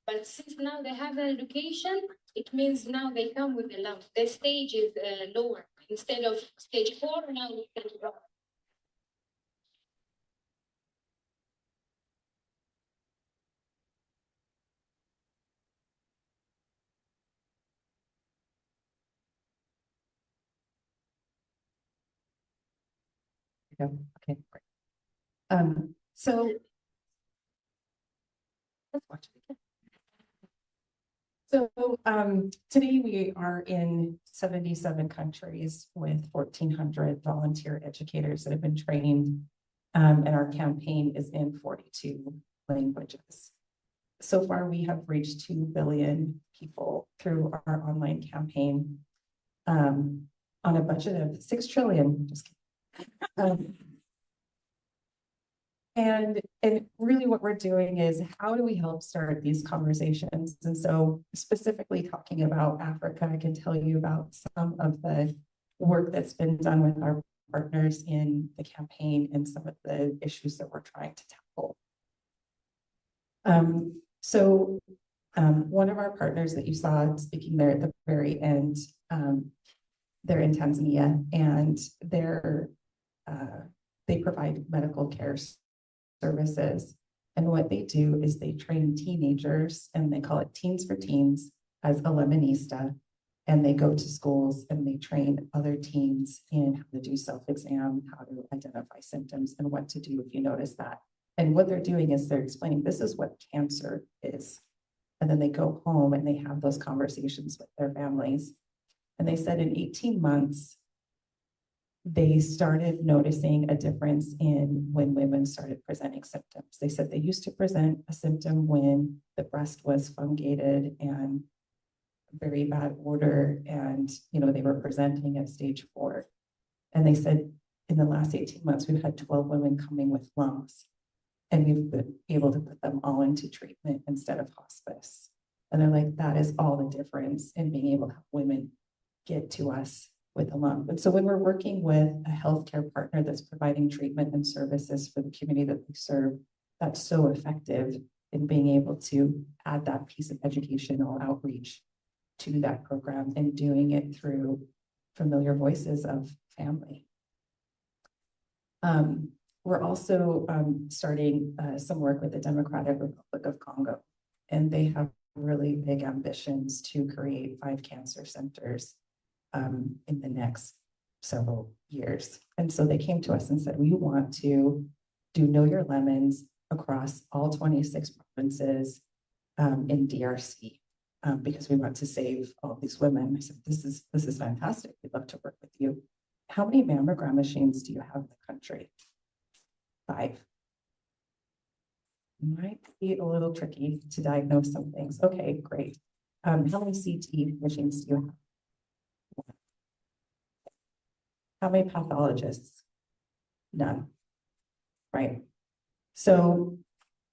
But since now they have the education, it means now they come with the lump. The stage is lower. Instead of stage 4, now it's stage 1. Yeah, okay, great. So let's watch it again. So today we are in 77 countries with 1,400 volunteer educators that have been trained, and our campaign is in 42 languages. So far, we have reached 2 billion people through our online campaign on a budget of 6 trillion. Just kidding. And really what we're doing is how do we help start these conversations? And so specifically talking about Africa, I can tell you about some of the work that's been done with our partners in the campaign and some of the issues that we're trying to tackle. One of our partners that you saw speaking there at the very end, they're in Tanzania, and they provide medical care services. And what they do is they train teenagers, and they call it Teens for Teens, as a Lemonista. And they go to schools and they train other teens in how to do self-exam, how to identify symptoms, and what to do if you notice that. And what they're doing is they're explaining this is what cancer is. And then they go home and they have those conversations with their families. And they said in 18 months, they started noticing a difference in when women started presenting symptoms. They said they used to present a symptom when the breast was fungated and very bad odor, and they were presenting at stage 4. And they said in the last 18 months, we've had 12 women coming with lumps, and we've been able to put them all into treatment instead of hospice. And they're like, that is all the difference in being able to have women get to us with a lump. And so when we're working with a healthcare partner that's providing treatment and services for the community that we serve, that's so effective in being able to add that piece of educational outreach to that program and doing it through familiar voices of family. We're also starting some work with the Democratic Republic of Congo, and they have really big ambitions to create 5 cancer centers in the next several years. And so they came to us and said, we want to do Know Your Lemons across all 26 provinces in DRC because we want to save all these women. I said, this is fantastic. We'd love to work with you. How many mammogram machines do you have in the country? 5. Might be a little tricky to diagnose some things. Okay, great. How many CT machines do you have? How many pathologists? None. Right. So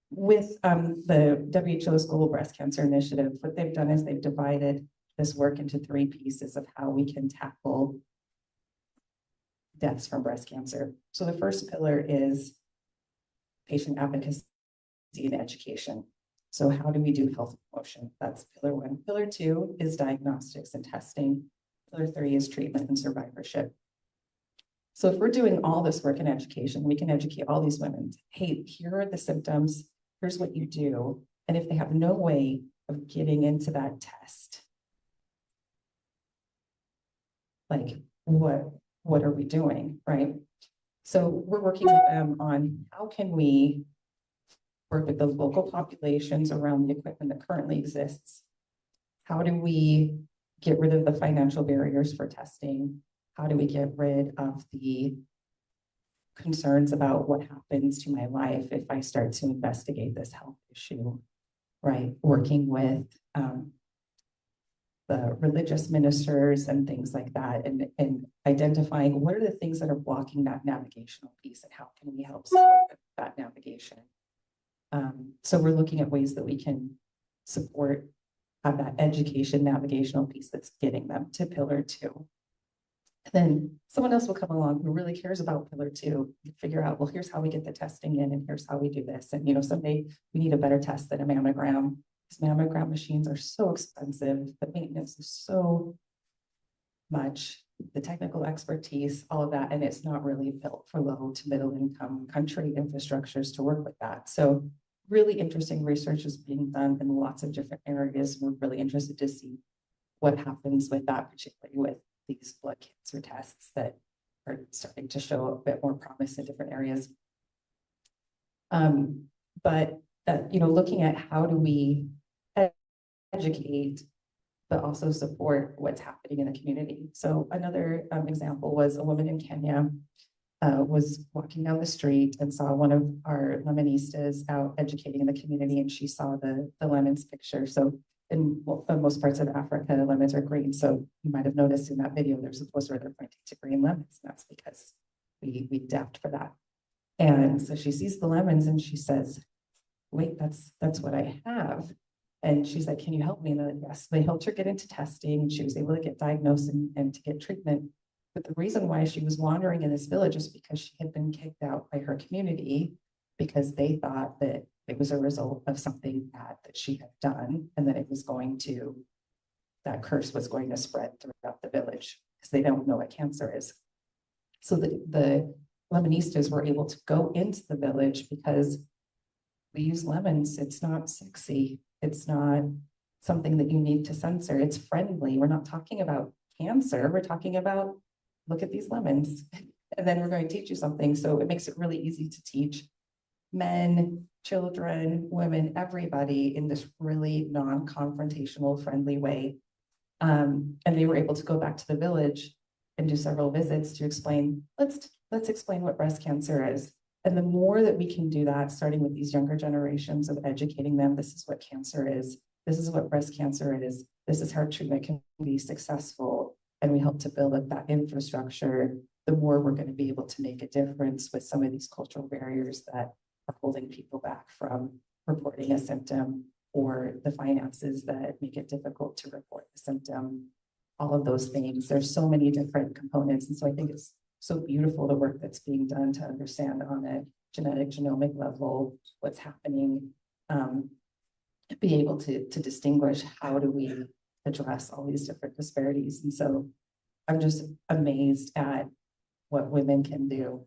with the WHO's Global Breast Cancer Initiative, what they've done is they've divided this work into 3 pieces of how we can tackle deaths from breast cancer. So the first pillar is patient advocacy and education. So how do we do health promotion? That's pillar 1. Pillar 2 is diagnostics and testing. Pillar 3 is treatment and survivorship. So if we're doing all this work in education, we can educate all these women. Hey, here are the symptoms. Here's what you do. And if they have no way of getting into that test, like what are we doing, right? So we're working with them on how can we work with those local populations around the equipment that currently exists. How do we get rid of the financial barriers for testing? How do we get rid of the concerns about what happens to my life if I start to investigate this health issue, right? Working with the religious ministers and things like that, and identifying what are the things that are blocking that navigational piece and how can we help support that navigation. So we're looking at ways that we can support have that education navigational piece that's getting them to pillar 2. Then someone else will come along who really cares about pillar 2, figure out, well, here's how we get the testing in and here's how we do this. And, you know, someday we need a better test than a mammogram. Because mammogram machines are so expensive, the maintenance is so much, the technical expertise, all of that, and it's not really built for low to middle income country infrastructures to work with that. So really interesting research is being done in lots of different areas. We're really interested to see what happens with that, particularly with these blood cancer tests that are starting to show a bit more promise in different areas. But you know, looking at how do we educate, but also support what's happening in the community. So another example was a woman in Kenya was walking down the street and saw one of our Lemonistas out educating the community, and she saw the lemons picture. So in most parts of Africa, lemons are green. So you might have noticed in that video, there's a poster where they're pointing to green lemons. And that's because we adapt for that. And so she sees the lemons and she says, wait, that's what I have. And she's like, can you help me? And they're like, yes. They helped her get into testing and she was able to get diagnosed and to get treatment. But the reason why she was wandering in this village is because she had been kicked out by her community because they thought that it was a result of something bad that she had done and that it was going to, that curse was going to spread throughout the village because they don't know what cancer is. So the Lemonistas were able to go into the village because we use lemons. It's not sexy. It's not something that you need to censor. It's friendly. We're not talking about cancer. We're talking about, look at these lemons. And then we're going to teach you something. So it makes it really easy to teach men, children, women, everybody in this really non-confrontational, friendly way. And they were able to go back to the village and do several visits to explain, let's explain what breast cancer is. And the more that we can do that, starting with these younger generations of educating them, this is what cancer is, this is what breast cancer is, this is how treatment can be successful, and we help to build up that infrastructure, the more we're going to be able to make a difference with some of these cultural barriers that are holding people back from reporting a symptom, or the finances that make it difficult to report the symptom, all of those things. There's so many different components. And so I think it's so beautiful, the work that's being done to understand on a genetic genomic level what's happening, be able to distinguish how do we address all these different disparities. And so I'm just amazed at what women can do,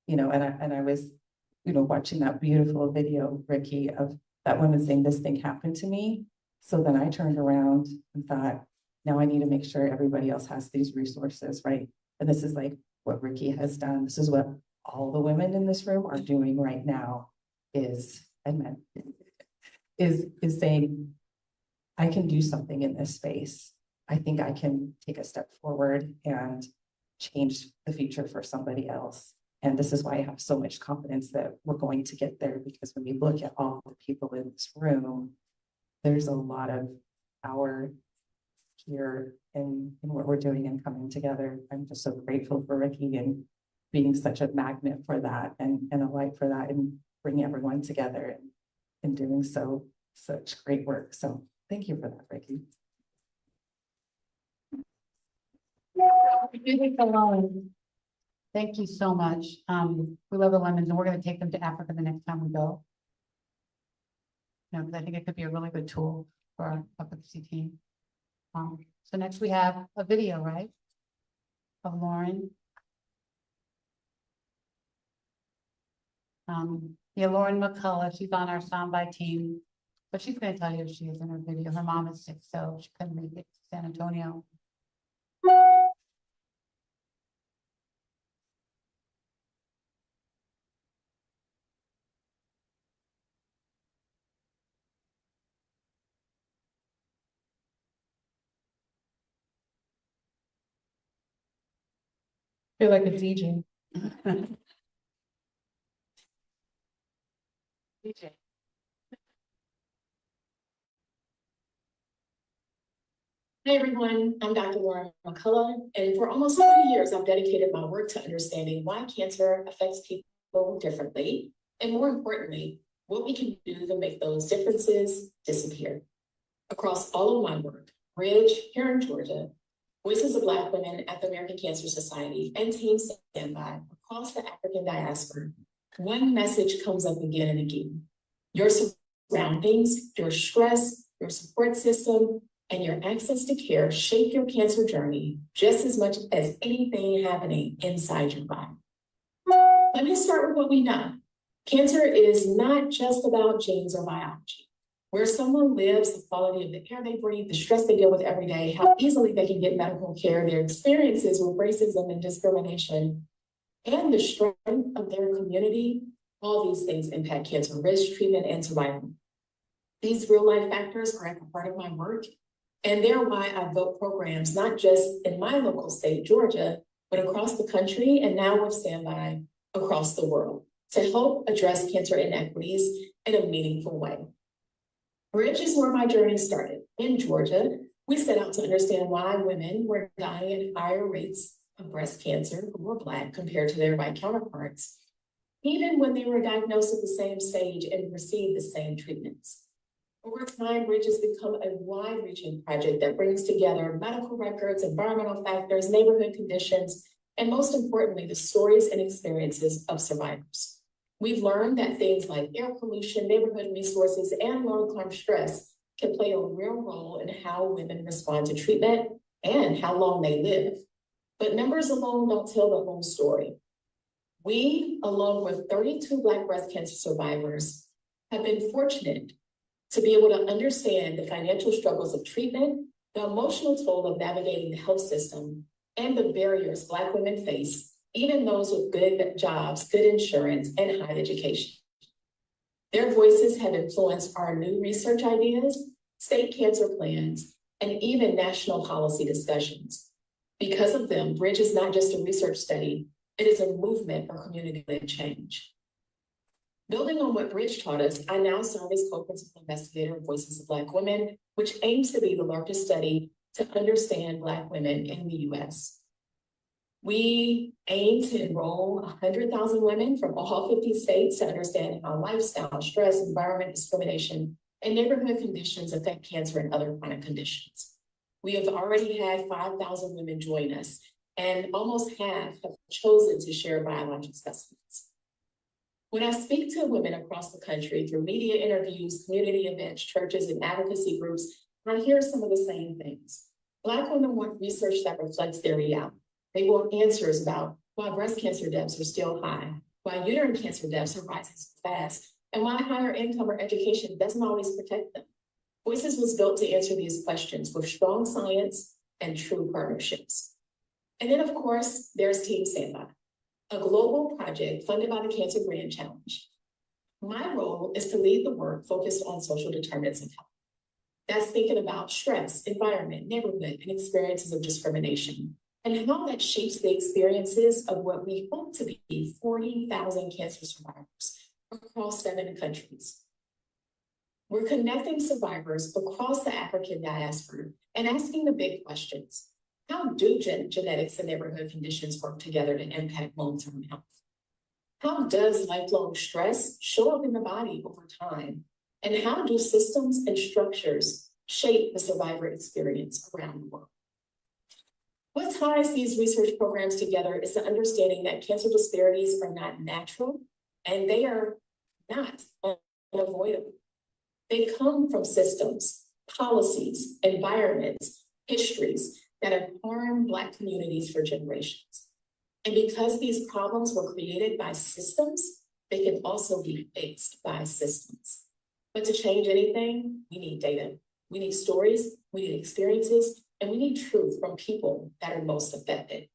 you know, and I was, you know, watching that beautiful video, Ricky, of that woman saying, this thing happened to me. So then I turned around and thought, now I need to make sure everybody else has these resources, right? And this is like what Ricky has done. This is what all the women in this room are doing right now is saying, I can do something in this space. I think I can take a step forward and change the future for somebody else. And this is why I have so much confidence that we're going to get there, because when we look at all the people in this room, there's a lot of power here in what we're doing and coming together. I'm just so grateful for Ricky and being such a magnet for that and a light for that and bringing everyone together and doing such great work. So thank you for that, Ricky. Thank you so much. We love the lemons and we're going to take them to Africa the next time we go. You know, because I think it could be a really good tool for our advocacy team. So next we have a video, right? Of Lauren. Yeah, Lauren McCullough, she's on our Sambai team, but she's going to tell you if she is in her video. Her mom is sick, so she couldn't make it to San Antonio. I feel like a DJ. DJ. Hey everyone, I'm Dr. Lauren McCullough, and for almost 30 years, I've dedicated my work to understanding why cancer affects people differently, and more importantly, what we can do to make those differences disappear. Across all of my work, Bridge here in Georgia, Voices of Black Women at the American Cancer Society, and Team Standby across the African diaspora, one message comes up again and again. Your surroundings, your stress, your support system, and your access to care shape your cancer journey just as much as anything happening inside your body. Let me start with what we know. Cancer is not just about genes or biology. Where someone lives, the quality of the air they breathe, the stress they deal with every day, how easily they can get medical care, their experiences with racism and discrimination, and the strength of their community, all these things impact cancer risk, treatment, and survival. These real-life factors are at the heart of my work, and they're why I built programs, not just in my local state, Georgia, but across the country, and now with Standby across the world, to help address cancer inequities in a meaningful way. Bridge is where my journey started. In Georgia, we set out to understand why women were dying at higher rates of breast cancer who were Black compared to their white counterparts, even when they were diagnosed at the same stage and received the same treatments. Over time, Bridge has become a wide-reaching project that brings together medical records, environmental factors, neighborhood conditions, and most importantly, the stories and experiences of survivors. We've learned that things like air pollution, neighborhood resources, and long-term stress can play a real role in how women respond to treatment and how long they live. But numbers alone don't tell the whole story. We, along with 32 Black breast cancer survivors, have been fortunate to be able to understand the financial struggles of treatment, the emotional toll of navigating the health system, and the barriers Black women face, even those with good jobs, good insurance, and high education. Their voices have influenced our new research ideas, state cancer plans, and even national policy discussions. Because of them, Bridge is not just a research study, it is a movement for community-led change. Building on what Bridge taught us, I now serve as co-principal investigator of Voices of Black Women, which aims to be the largest study to understand Black women in the US. We aim to enroll 100,000 women from all 50 states to understand how lifestyle, stress, environment, discrimination, and neighborhood conditions affect cancer and other chronic conditions. We have already had 5,000 women join us, and almost half have chosen to share biologic specimens. When I speak to women across the country through media interviews, community events, churches, and advocacy groups, I hear some of the same things. Black women want research that reflects their reality. They want answers about why breast cancer deaths are still high, why uterine cancer deaths are rising so fast, and why higher income or education doesn't always protect them. Voices was built to answer these questions with strong science and true partnerships. And then, of course, there's Team Standby, a global project funded by the Cancer Grand Challenge. My role is to lead the work focused on social determinants of health. That's thinking about stress, environment, neighborhood, and experiences of discrimination, and how that shapes the experiences of what we hope to be 40,000 cancer survivors across 7 countries. We're connecting survivors across the African diaspora and asking the big questions. How do genetics and neighborhood conditions work together to impact long-term health? How does lifelong stress show up in the body over time? And how do systems and structures shape the survivor experience around the world? What ties these research programs together is the understanding that cancer disparities are not natural and they are not unavoidable. They come from systems, policies, environments, histories that have harmed Black communities for generations. And because these problems were created by systems, they can also be fixed by systems. But to change anything, we need data. We need stories, we need experiences, and we need truth from people that are most affected.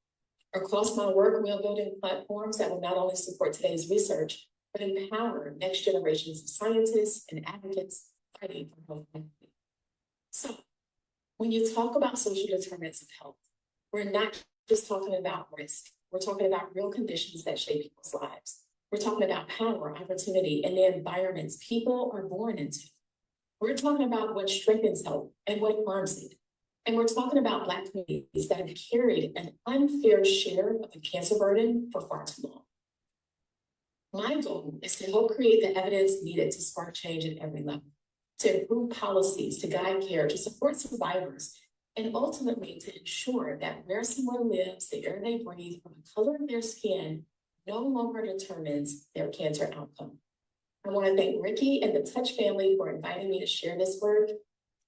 Across my work, we are building platforms that will not only support today's research, but empower next generations of scientists and advocates fighting for health equity. So, when you talk about social determinants of health, we're not just talking about risk. We're talking about real conditions that shape people's lives. We're talking about power, opportunity, and the environments people are born into. We're talking about what strengthens health and what harms it. And we're talking about Black communities that have carried an unfair share of the cancer burden for far too long. My goal is to help create the evidence needed to spark change at every level. to improve policies, to guide care, to support survivors, and ultimately to ensure that where someone lives, the air they breathe, or the color of their skin no longer determines their cancer outcome. I want to thank Ricky and the Touch family for inviting me to share this work,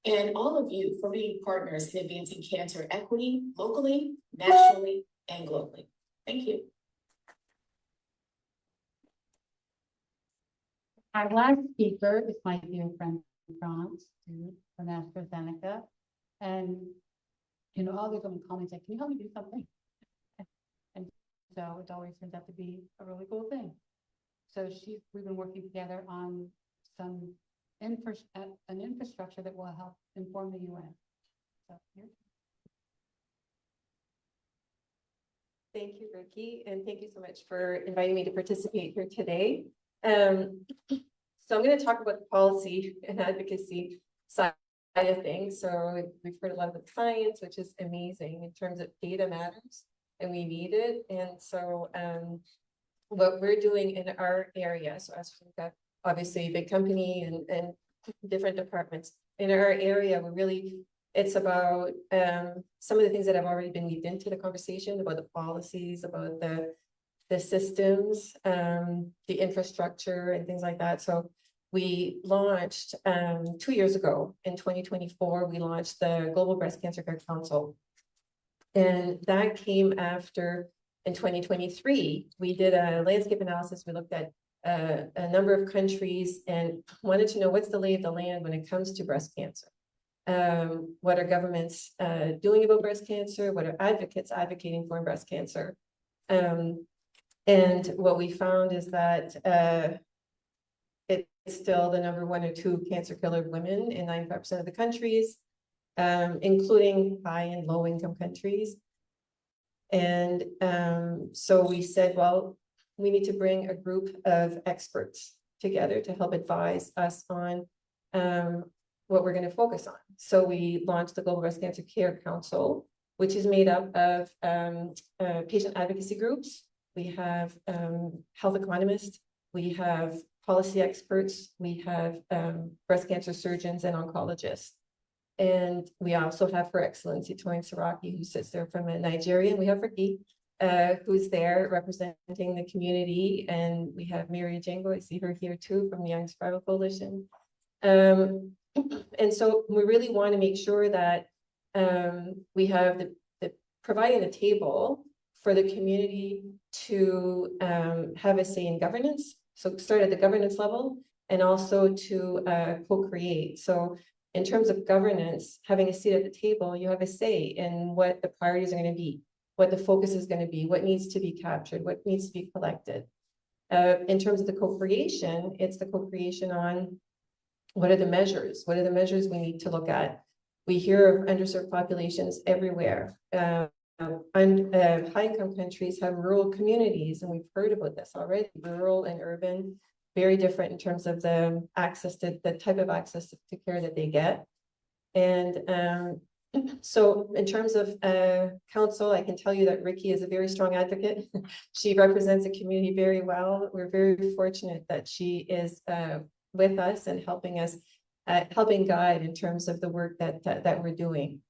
and all of you for being partners in advancing cancer equity locally, nationally, and globally. Thank you. Our last speaker is my dear friend France, from AstraZeneca. And, you know, all these women call me and say, can you help me do something? And so it always turns out to be a really cool thing. So we've been working together on an infrastructure that will help inform the UN. So here. Thank you, Ricky, and thank you so much for inviting me to participate here today. So I'm going to talk about the policy and advocacy side of things. So we've heard a lot about science, which is amazing in terms of data matters, and we need it. And so what we're doing in our area, so as we've got obviously a big company and different departments in our area, it's about some of the things that have already been weaved into the conversation about the policies, about the systems, the infrastructure and things like that. So we launched 2 years ago in 2024, we launched the Global Breast Cancer Care Council. And that came after, in 2023, we did a landscape analysis. We looked at a number of countries and wanted to know what's the lay of the land when it comes to breast cancer. What are governments doing about breast cancer? What are advocates advocating for in breast cancer? And what we found is that it's still the number 1 or 2 cancer killer of women in 95% of the countries, including high and low income countries. And so we said, well, we need to bring a group of experts together to help advise us on what we're going to focus on. So we launched the Global Breast Cancer Care Council, which is made up of patient advocacy groups. We have health economists, we have policy experts, we have breast cancer surgeons and oncologists. And we also have Her Excellency Toyin Saraki, who sits there from Nigeria. And we have Ricky, who's there representing the community. And we have Mary Jango, I see her here too, from the Young Survival Coalition. And so we really want to make sure that we have the providing the table for the community to have a say in governance. So start at the governance level and also to co-create. So in terms of governance, having a seat at the table, you have a say in what the priorities are going to be, what the focus is going to be, what needs to be captured, what needs to be collected. In terms of the co-creation, it's the co-creation on what are the measures? What are the measures we need to look at? We hear of underserved populations everywhere. High-income countries have rural communities, and we've heard about this already, rural and urban, very different in terms of the access to the type of access to care that they get. And so in terms of council, I can tell you that Ricky is a very strong advocate. She represents the community very well. We're very fortunate that she is with us and helping us, helping guide in terms of the work that we're doing.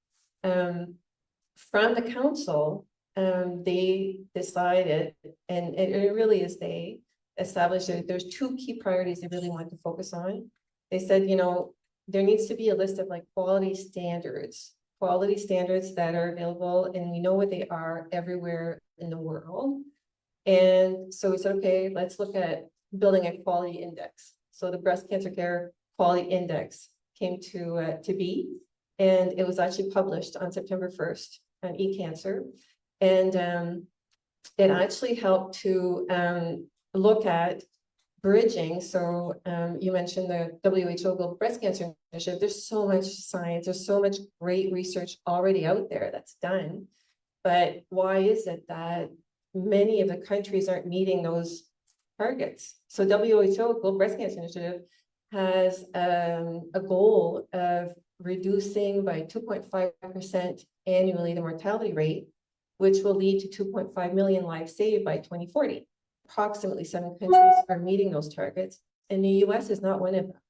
From the council, they decided, and it really is they established that there's 2 key priorities they really want to focus on. They said, you know, there needs to be a list of like quality standards that are available, and we know what they are everywhere in the world. And so we said, okay, let's look at building a quality index. So the breast cancer care quality index came to be, and it was actually published on September 1st on eCancer. And it actually helped to look at bridging. So you mentioned the WHO Global Breast Cancer Initiative. There's so much science, there's so much great research already out there that's done. But why is it that many of the countries aren't meeting those targets? So WHO Global Breast Cancer Initiative has a goal of reducing by 2.5% annually the mortality rate, which will lead to 2.5 million lives saved by 2040. Approximately 7 countries are meeting those targets, and the US is not one of them.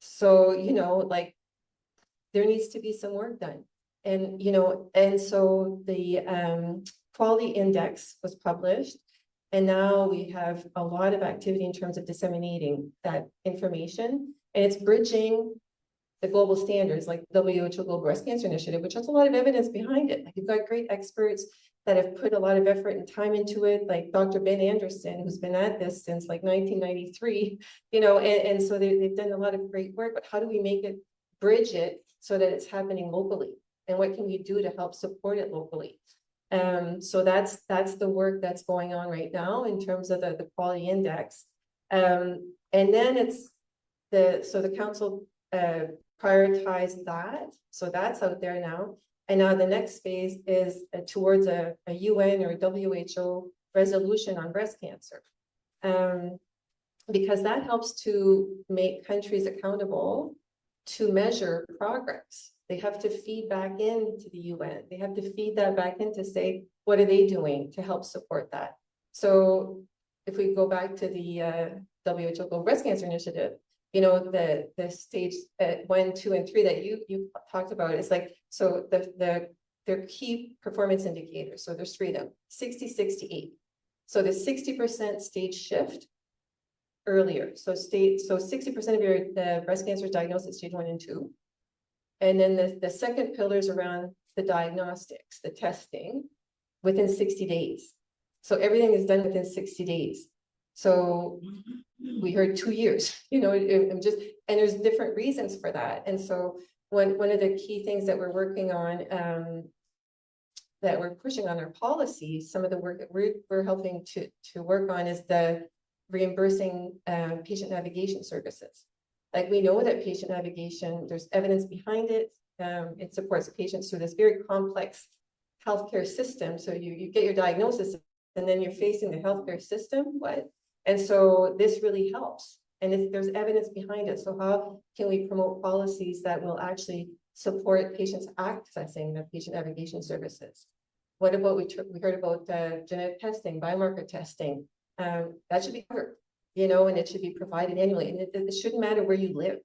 So, you know, like, there needs to be some work done. And, you know, and so the quality index was published. And now we have a lot of activity in terms of disseminating that information. And it's bridging the global standards like WHO Global Breast Cancer Initiative, which has a lot of evidence behind it. Like, you've got great experts that have put a lot of effort and time into it, like Dr. Ben Anderson, who's been at this since like 1993, you know, and so they've done a lot of great work, but how do we make it, bridge it so that it's happening locally? And what can we do to help support it locally? So that's the work that's going on right now in terms of the quality index. And then it's the council prioritized that. So that's out there now. And now the next phase is towards a UN or WHO resolution on breast cancer. Because that helps to make countries accountable to measure progress. They have to feed back into the UN. They have to feed that back in to say, what are they doing to help support that? So if we go back to the WHO Global Breast Cancer Initiative, you know, the stage 1, 2, and 3 that you talked about is like, so their key performance indicators. So there's 3 of them, 60, 68. So the 60% stage shift earlier. So 60% of your breast cancer is diagnosed at stage 1 and 2. And then the second pillar is around the diagnostics, the testing within 60 days. So everything is done within 60 days. So we heard 2 years, you know, and there's different reasons for that. And so one of the key things that we're working on, that we're pushing on our policy, some of the work that we're helping to work on is the reimbursing patient navigation services. Like, we know that patient navigation, there's evidence behind it. It supports patients through this very complex healthcare system. So you get your diagnosis and then you're facing the healthcare system, what? And so this really helps. And there's evidence behind it. So how can we promote policies that will actually support patients accessing the patient navigation services? What about, we heard about genetic testing, biomarker testing. That should be covered, you know, and it should be provided annually. And it shouldn't matter where you live.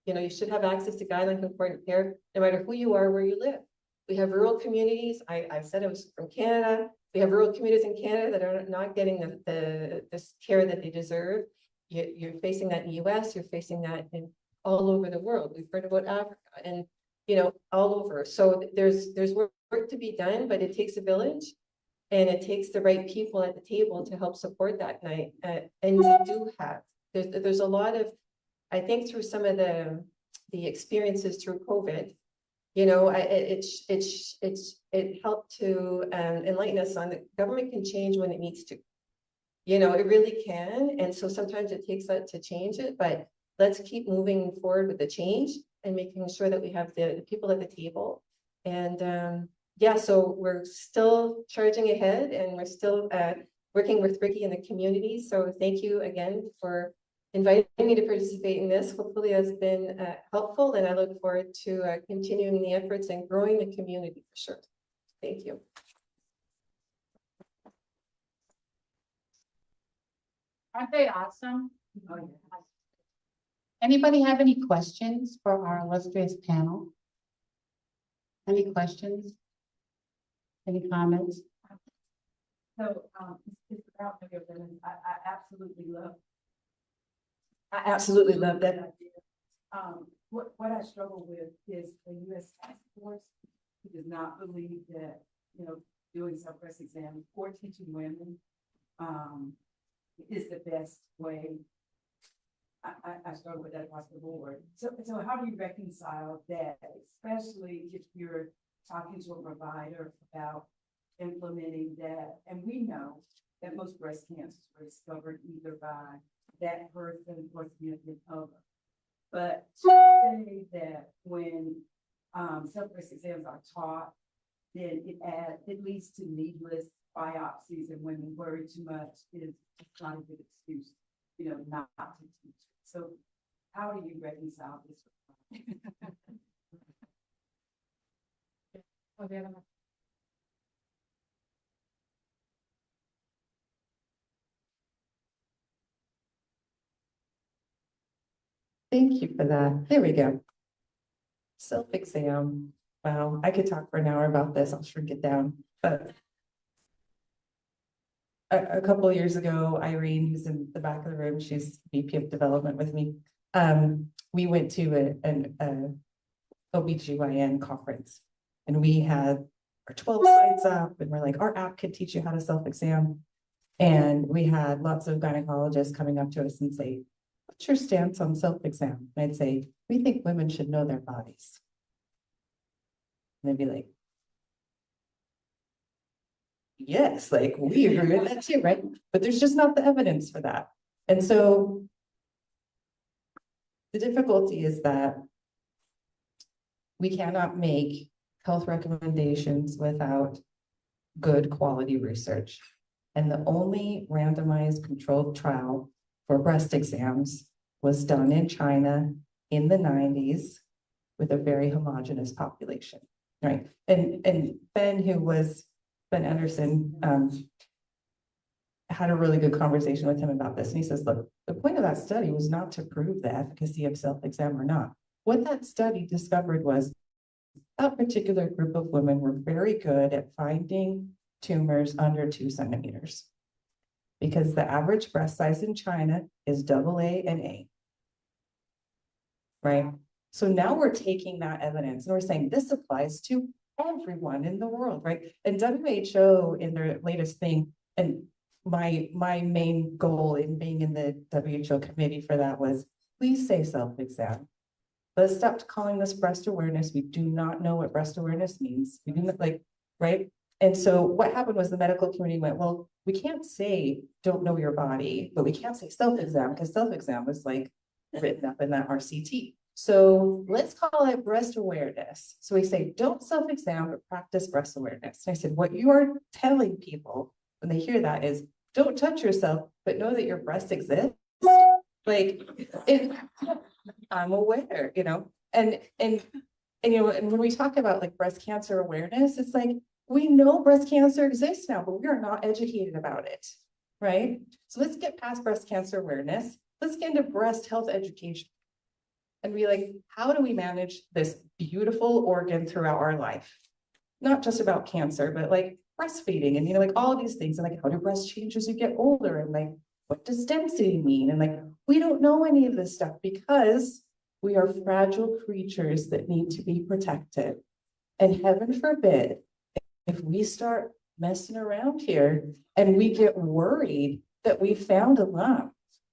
You know, you should have access to guideline concordant care, no matter who you are, where you live. We have rural communities. I said I was from Canada. We have rural communities in Canada that are not getting this care that they deserve. You're facing that in the US, you're facing that in all over the world. We've heard about Africa and, you know, all over. So there's work to be done, but it takes a village. And it takes the right people at the table to help support that night. And we do have, there's a lot of, I think through some of the experiences through COVID, you know, it helped to enlighten us on that government can change when it needs to. You know, it really can. And so sometimes it takes that to change it, but let's keep moving forward with the change and making sure that we have the people at the table. And yeah, so we're still charging ahead and we're still working with Ricky and the community. So thank you again for inviting me to participate in this. Hopefully it's been helpful, and I look forward to continuing the efforts and growing the community for sure. Thank you. Aren't they awesome? Oh, yeah. Anybody have any questions for our illustrious panel? Any questions? Any comments? So it's about women. I absolutely love that idea. What I struggle with is the U.S. task force who does not believe that, you know, doing self-breast exams or teaching women is the best way. I struggle with that across the board. So how do you reconcile that, especially if you're talking to a provider about implementing that? And we know that most breast cancers were discovered either by that person or significant other. But to say that when self-breast exams are taught, then it leads to needless biopsies and women worry too much is not a good excuse, you know, not to teach. So how do you reconcile this? Thank you for that. There we go. Self-exam. Wow, I could talk for an hour about this. I'll shrink it down. But a couple of years ago, Irene, who's in the back of the room, she's VP of development with me. We went to an OBGYN conference, and we had our 12 slides up, and we're like, our app could teach you how to self-exam. And we had lots of gynecologists coming up to us and say, what's your stance on self-exam? And I'd say, we think women should know their bodies. And they'd be like, yes, like we agree with that too, right? But there's just not the evidence for that. And so the difficulty is that we cannot make health recommendations without good quality research. And the only randomized controlled trial for breast exams was done in China in the 90s with a very homogeneous population, right? And Ben Anderson, had a really good conversation with him about this. And he says, look, the point of that study was not to prove the efficacy of self-exam or not. What that study discovered was that particular group of women were very good at finding tumors under 2 centimeters, because the average breast size in China is AA and A, right? So now we're taking that evidence and we're saying this applies to everyone in the world, right? And WHO in their latest thing, and my main goal in being in the WHO committee for that was, please say self-exam. Let's stop calling this breast awareness. We do not know what breast awareness means. We do not, like, right? And so what happened was the medical community went, well, we can't say don't know your body, but we can't say self-exam, because self-exam was like written up in that RCT. So let's call it breast awareness. So we say, don't self-exam, but practice breast awareness. And I said, what you are telling people when they hear that is, don't touch yourself, but know that your breast exists. Like, I'm aware, you know, and you know, and when we talk about like breast cancer awareness, it's like, we know breast cancer exists now, but we are not educated about it, right? So let's get past breast cancer awareness. Let's get into breast health education and be like, how do we manage this beautiful organ throughout our life? Not just about cancer, but like breastfeeding and, you know, like all of these things, and like, how do breasts change as you get older? And like, what does density mean? And like, we don't know any of this stuff because we are fragile creatures that need to be protected. And heaven forbid, if we start messing around here and we get worried that we found a lump,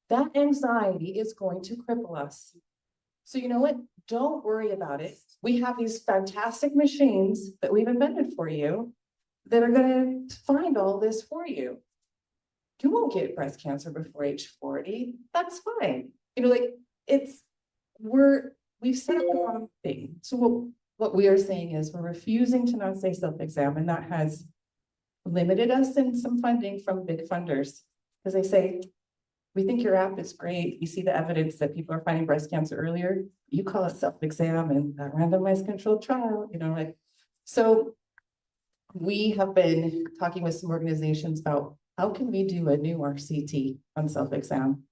that anxiety is going to cripple us. So you know what? Don't worry about it. We have these fantastic machines that we've invented for you that are going to find all this for you. You won't get breast cancer before age 40. That's fine. You know, like we've said the wrong thing. So what we are saying is we're refusing to not say self-exam, and that has limited us in some funding from big funders, because they say, we think your app is great. We see the evidence that people are finding breast cancer earlier. You call it self-exam and a randomized controlled trial, you know, like, so we have been talking with some organizations about how can we do a new RCT on self-exam?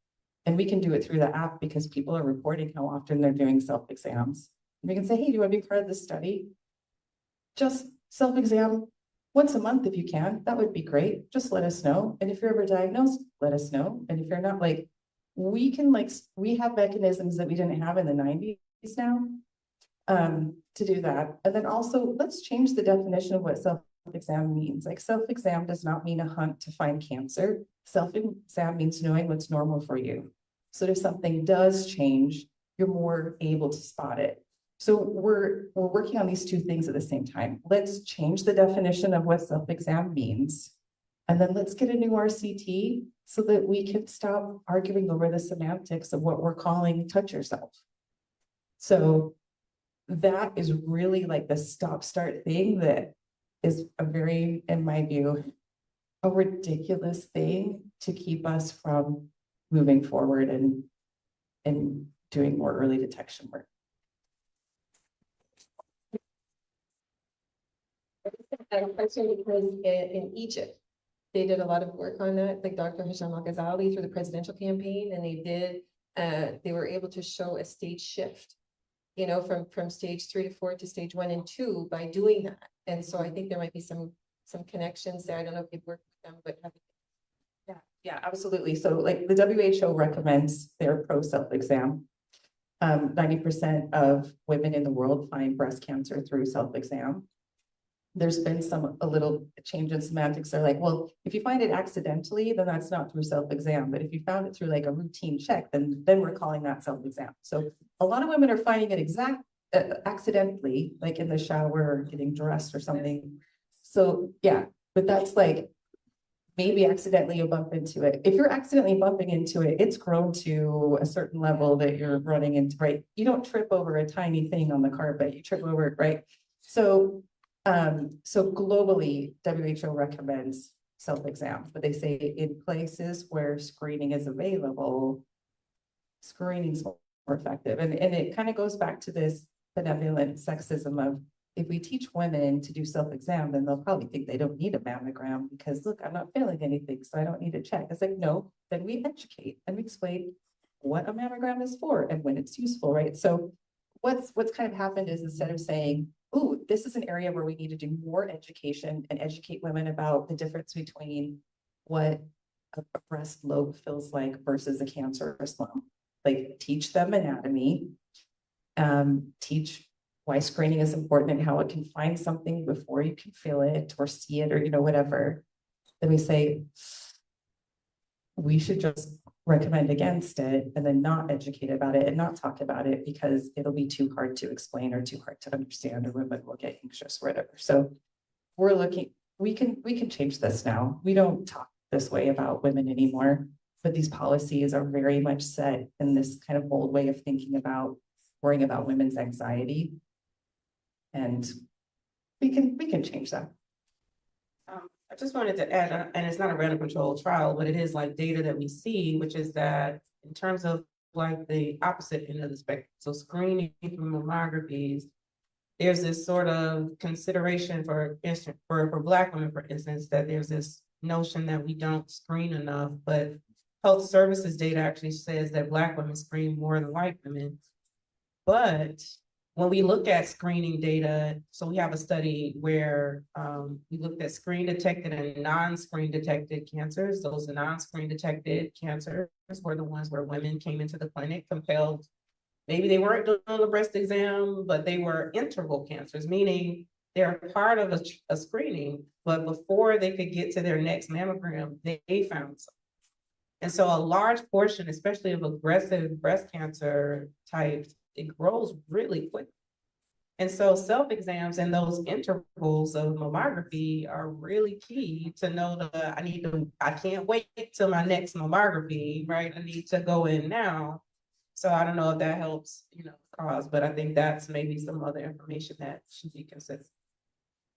And we can do it through the app because people are reporting how often they're doing self-exams. We can say, hey, do you want to be part of this study? Just self-exam once a month if you can. That would be great. Just let us know. And if you're ever diagnosed, let us know. And if you're not, like, we can, like, we have mechanisms that we didn't have in the 90s now to do that. And then also, let's change the definition of what self-exam means. Like, self-exam does not mean a hunt to find cancer. Self-exam means knowing what's normal for you. So if something does change, you're more able to spot it. So we're working on these two things at the same time. Let's change the definition of what self-exam means. And then let's get a new RCT so that we can stop arguing over the semantics of what we're calling touch yourself. So that is really like the stop-start thing that is a very, in my view, a ridiculous thing to keep us from moving forward and doing more early detection work. I have a question because in Egypt, they did a lot of work on that, like Dr. Hisham Al-Ghazali through the presidential campaign, and they did they were able to show a stage shift, from stage 3 to 4 to stage 1 and 2 by doing that. And so I think there might be some connections there. I don't know if you've worked with them, but Yeah, absolutely. So like the WHO recommends their pro self-exam. 90% of women in the world find breast cancer through self-exam. There's been a little change in semantics. They're like, well, if you find it accidentally, then that's not through self-exam. But if you found it through like a routine check, then we're calling that self-exam. So a lot of women are finding it accidentally, like in the shower or getting dressed or something. So yeah, but that's like, maybe accidentally you bump into it. If you're accidentally bumping into it, it's grown to a certain level that you're running into, right? You don't trip over a tiny thing on the carpet, you trip over it, right? So globally, WHO recommends self-exam, but they say in places where screening is available, screening's more effective. And it kind of goes back to this benevolent sexism of, if we teach women to do self-exam, then they'll probably think they don't need a mammogram because look, I'm not feeling anything, so I don't need a check. It's like, no, then we educate and we explain what a mammogram is for and when it's useful, right? So what's kind of happened is, instead of saying, oh, this is an area where we need to do more education and educate women about the difference between what a breast lobe feels like versus a cancerous lump. Like teach them anatomy, teach why screening is important and how it can find something before you can feel it or see it or, whatever. Then we say, we should just recommend against it and then not educate about it and not talk about it because it'll be too hard to explain or too hard to understand, or women will get anxious or whatever. So we're looking, we can change this now. We don't talk this way about women anymore, but these policies are very much set in this kind of old way of thinking about worrying about women's anxiety. And we can change that. I just wanted to add, and it's not a random controlled trial, but it is like data that we see, which is that in terms of like the opposite end of the spectrum, so screening for mammographies, there's this sort of consideration for Black women, for instance, that there's this notion that we don't screen enough, but health services data actually says that Black women screen more than white women. But when we look at screening data, so we have a study where we looked at screen detected and non-screen detected cancers. Those non-screen detected cancers were the ones where women came into the clinic compelled. Maybe they weren't doing a breast exam, but they were interval cancers, meaning they're part of a screening, but before they could get to their next mammogram, they found something. And so a large portion, especially of aggressive breast cancer types, it grows really quick. And so self-exams and those intervals of mammography are really key to know that I can't wait till my next mammography, right? I need to go in now. So I don't know if that helps, cause, but I think that's maybe some other information that should be considered.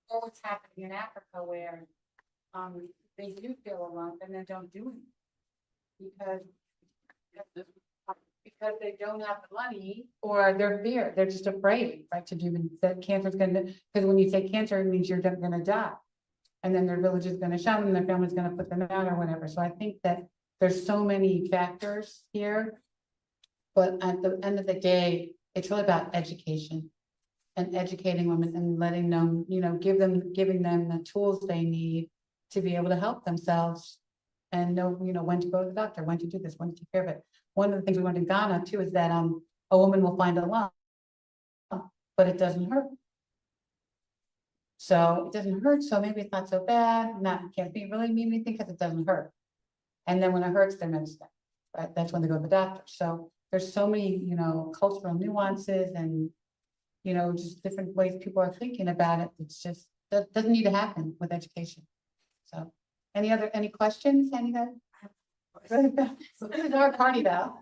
Or what's happening in Africa where they do feel a lump and then don't do it because they don't have the money, or they're just afraid, right, to do that cancer's gonna, because when you say cancer, it means you're gonna die. And then their village is gonna shun them, their family's gonna put them out or whatever. So I think that there's so many factors here. But at the end of the day, it's really about education and educating women and letting them, giving them the tools they need to be able to help themselves and know, when to go to the doctor, when to do this, when to take care of it. One of the things we learned in Ghana too is that a woman will find a lump, but it doesn't hurt. So it doesn't hurt, so maybe it's not so bad. Can't be really mean anything because it doesn't hurt. And then when it hurts, they're medicine, right? That's when they go to the doctor. So there's so many, cultural nuances and, just different ways people are thinking about it. It's just, that doesn't need to happen with education. So any questions? Anybody? So this is our party now.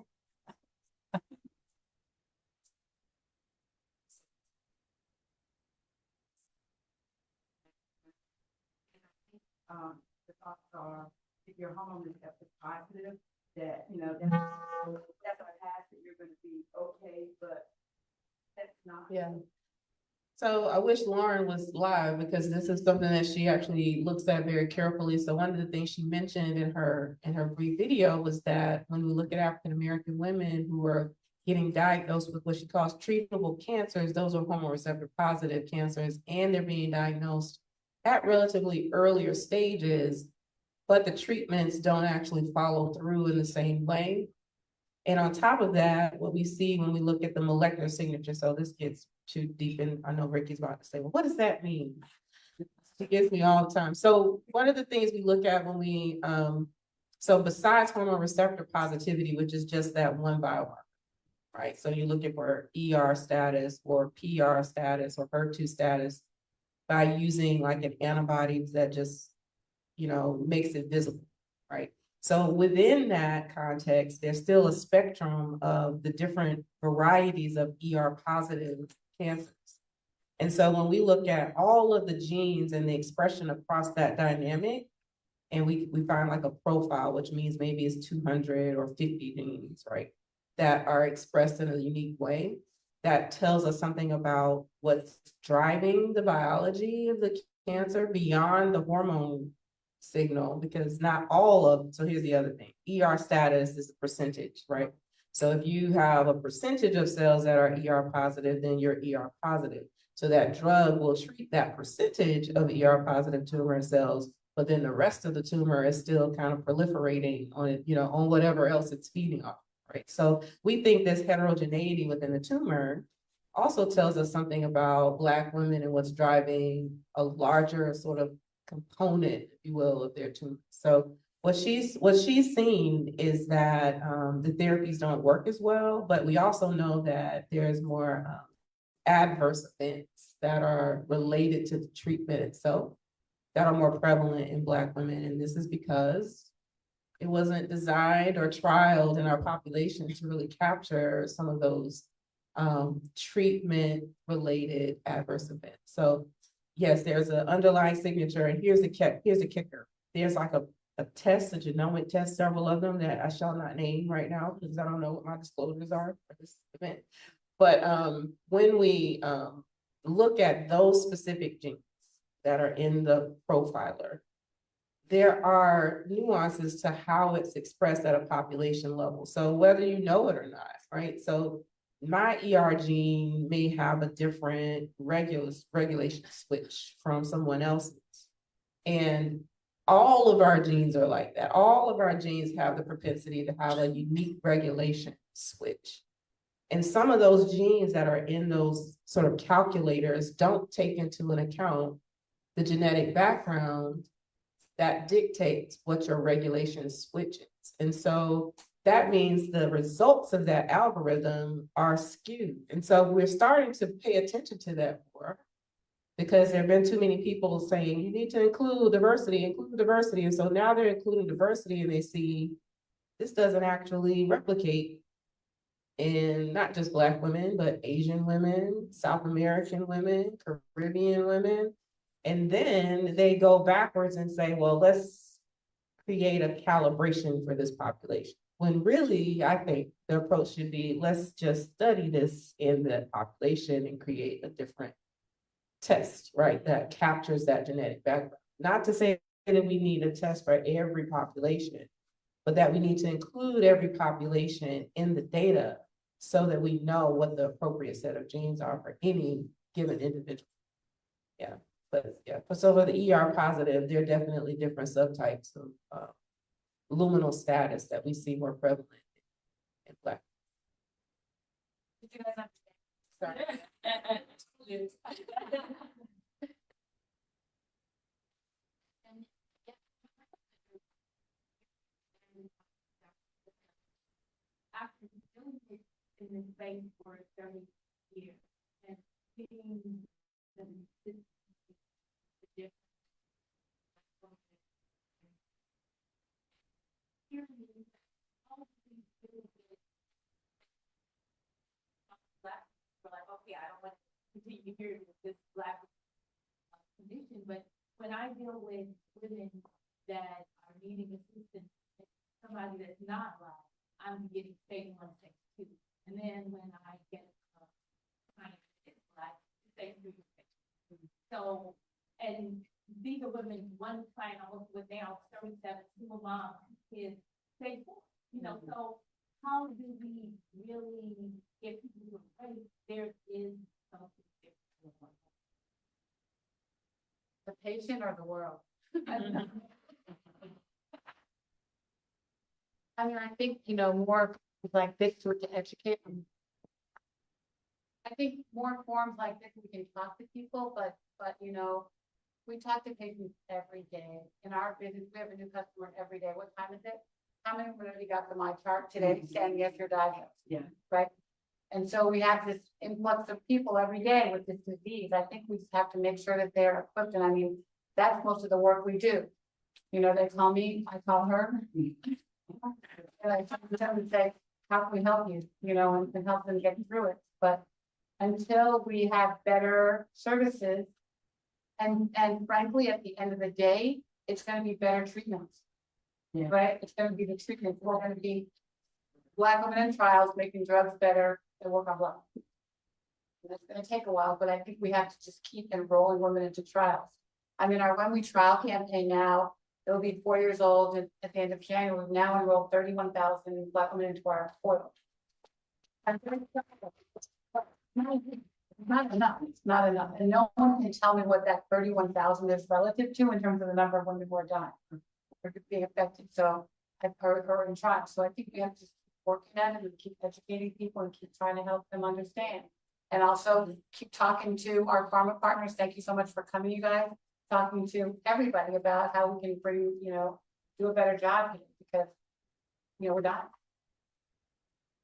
The thoughts are, if your hormone is positive, that, that's a path that you're gonna be okay, but that's not. Yeah. So I wish Lauren was live because this is something that she actually looks at very carefully. So one of the things she mentioned in her brief video was that when we look at African American women who are getting diagnosed with what she calls treatable cancers, those are hormone receptor positive cancers, and they're being diagnosed at relatively earlier stages, but the treatments don't actually follow through in the same way. And on top of that, what we see when we look at the molecular signature, so this gets too deep, and I know Ricky's about to say, well, what does that mean? She gets me all the time. So one of the things we look at when we, so besides hormone receptor positivity, which is just that one biomarker, right? So you're looking for ER status or PR status or HER2 status by using like an antibody that just, makes it visible, right? So within that context, there's still a spectrum of the different varieties of ER positive cancers. And so when we look at all of the genes and the expression across that dynamic, and we find like a profile, which means maybe it's 200 or 50 genes, right, that are expressed in a unique way, that tells us something about what's driving the biology of the cancer beyond the hormone signal, because not all of, so here's the other thing, ER status is a percentage, right? So if you have a percentage of cells that are ER positive, then you're ER positive. So that drug will treat that percentage of ER positive tumor cells, but then the rest of the tumor is still kind of proliferating on it, on whatever else it's feeding off, right? So we think this heterogeneity within the tumor also tells us something about Black women and what's driving a larger sort of component, if you will, of their tumor. So what she's seen is that the therapies don't work as well, but we also know that there's more adverse events that are related to the treatment itself that are more prevalent in Black women. And this is because it wasn't designed or trialed in our population to really capture some of those treatment related adverse events. So yes, there's an underlying signature, and here's the kicker. There's like a test, a genomic test, several of them that I shall not name right now because I don't know what my disclosures are for this event. But when we look at those specific genes that are in the profiler, there are nuances to how it's expressed at a population level. So whether you know it or not, right? So my ER gene may have a different regulation switch from someone else's. And all of our genes are like that. All of our genes have the propensity to have a unique regulation switch. And some of those genes that are in those sort of calculators don't take into account the genetic background that dictates what your regulation switch is. And so that means the results of that algorithm are skewed. And so we're starting to pay attention to that more because there have been too many people saying, you need to include diversity. And so now they're including diversity and they see this doesn't actually replicate in not just Black women, but Asian women, South American women, Caribbean women. And then they go backwards and say, well, let's create a calibration for this population. When really, I think the approach should be, let's just study this in the population and create a different test, right, that captures that genetic background. Not to say that we need a test for every population, but that we need to include every population in the data so that we know what the appropriate set of genes are for any given individual. Yeah, but yeah, so for the ER positive, there are definitely different subtypes of luminal status that we see more prevalent in Black. Did you guys understand? Sorry. After doing it in this space for 30 years and seeing the difference. Like, okay, I don't want to continue here with this Black condition, but when I deal with women that are needing assistance, somebody that's not Black, I'm getting stage 1, stage 2, and then when I get kind of Black, stage 3, one client I was with now, 37, single mom, is faithful, you know, so how do we really get people to say there is something different? The patient or the world? I mean, I think, you know, more like this to educate them. I think more forums like this, we can talk to people, but, you know, we talk to patients every day. In our business, we have a new customer every day. What time is it? How many already got the my chart today saying yes, you're diagnosed? Yeah. Right? And so we have this influx of people every day with this disease. I think we just have to make sure that they're equipped. And I mean, that's most of the work we do. You know, they call me, I call her. And I sometimes say, how can we help you? You know, and help them get through it. But until we have better services, and frankly, at the end of the day, it's going to be better treatments. Yeah. Right? It's going to be the treatment. We're going to be Black women in trials making drugs better and work on Black. It's going to take a while, but I think we have to just keep enrolling women into trials. I mean, our When We Trial campaign now, it'll be 4 years old, and at the end of January, we've now enrolled 31,000 Black women into our portal. Not enough. It's not enough. And no one can tell me what that 31,000 is relative to in terms of the number of women who are dying or being affected. So I've heard her in trials. So I think we have to keep working at it and keep educating people and keep trying to help them understand. And also keep talking to our pharma partners. Thank you so much for coming, you guys. Talking to everybody about how we can bring, you know, do a better job here because, you know, we're dying.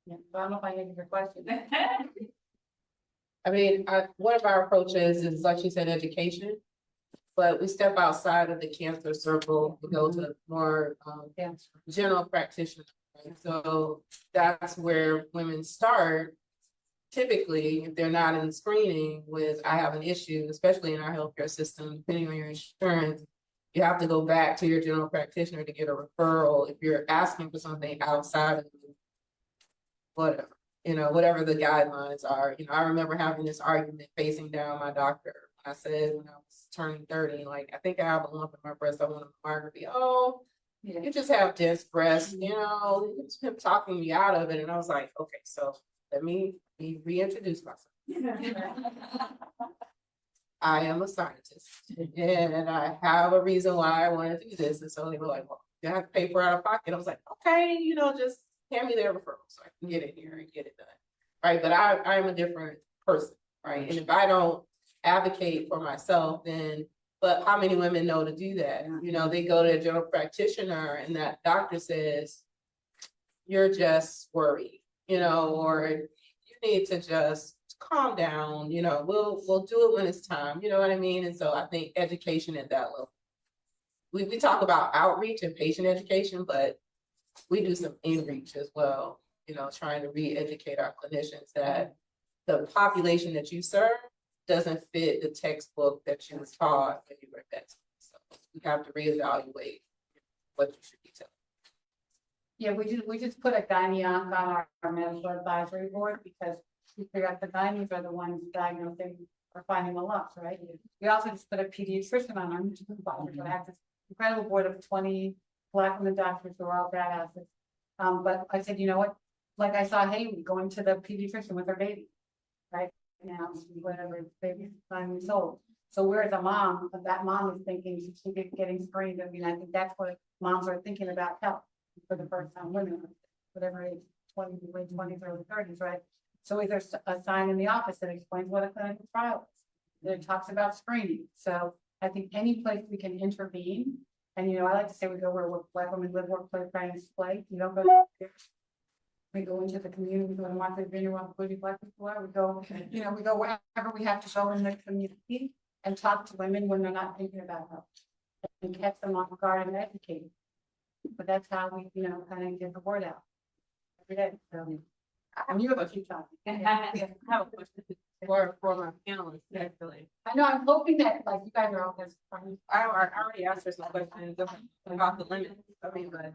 Yeah, so I don't know if I answered your question. I mean, one of our approaches is, like you said, education, but we step outside of the cancer circle to go to more general practitioners. Right? So that's where women start. Typically, if they're not in screening with, I have an issue, especially in our healthcare system, depending on your insurance, you have to go back to your general practitioner to get a referral if you're asking for something outside of whatever. You know, whatever the guidelines are. You know, I remember having this argument facing down my doctor. I said when I was turning 30, like, I think I have a lump in my breast. I want a mammography. Oh, yeah. You just have dense breasts. You know, it's him talking me out of it. And I was like, okay, so let me reintroduce myself. I am a scientist and I have a reason why I want to do this. And so they were like, well, you have to pay for it out of pocket. I was like, okay, you know, just hand me their referral so I can get in here and get it done. Right. But I am a different person. Right. And if I don't advocate for myself, then, but how many women know to do that? You know, they go to a general practitioner and that doctor says, you're just worried, you know, or you need to just calm down, you know, we'll do it when it's time, you know what I mean? And so I think education at that level. We talk about outreach and patient education, but we do some in-reach as well, you know, trying to re-educate our clinicians that the population that you serve doesn't fit the textbook that you were taught when you were at that time. So we have to reevaluate what you should be telling. Yeah, we just put a gyne-onc on our medical advisory board because we figure out the gynes are the ones diagnosing or finding the lumps, right? We also just put a pediatrician on our advisory board. I have this incredible board of 20 Black women doctors who are all badasses. But I said, you know what? Like I saw Haley going to the pediatrician with her baby, right? Now, whatever, baby's 9 years old. So whereas a mom, that mom is thinking she should be getting screened. I mean, I think that's what moms are thinking about health for the first time, women, whatever age, 20, late 20s, early 30s, right? So is there a sign in the office that explains what a clinical trial is? That it talks about screening. So I think any place we can intervene. And, you know, I like to say we go where Black women live, work, play, practice, and display. You don't go there. We go into the community, we go to Martha's Vineyard, Oncology, Black people, we go, you know, we go wherever we have to go in the community and talk to women when they're not thinking about health and catch them off guard and educate them. But that's how we, you know, kind of get the word out every day. So, and you have a few times. I have a question for my panelists, actually. I know, I'm hoping that, like, you guys are all this. I already asked her some questions about the limits. I mean, but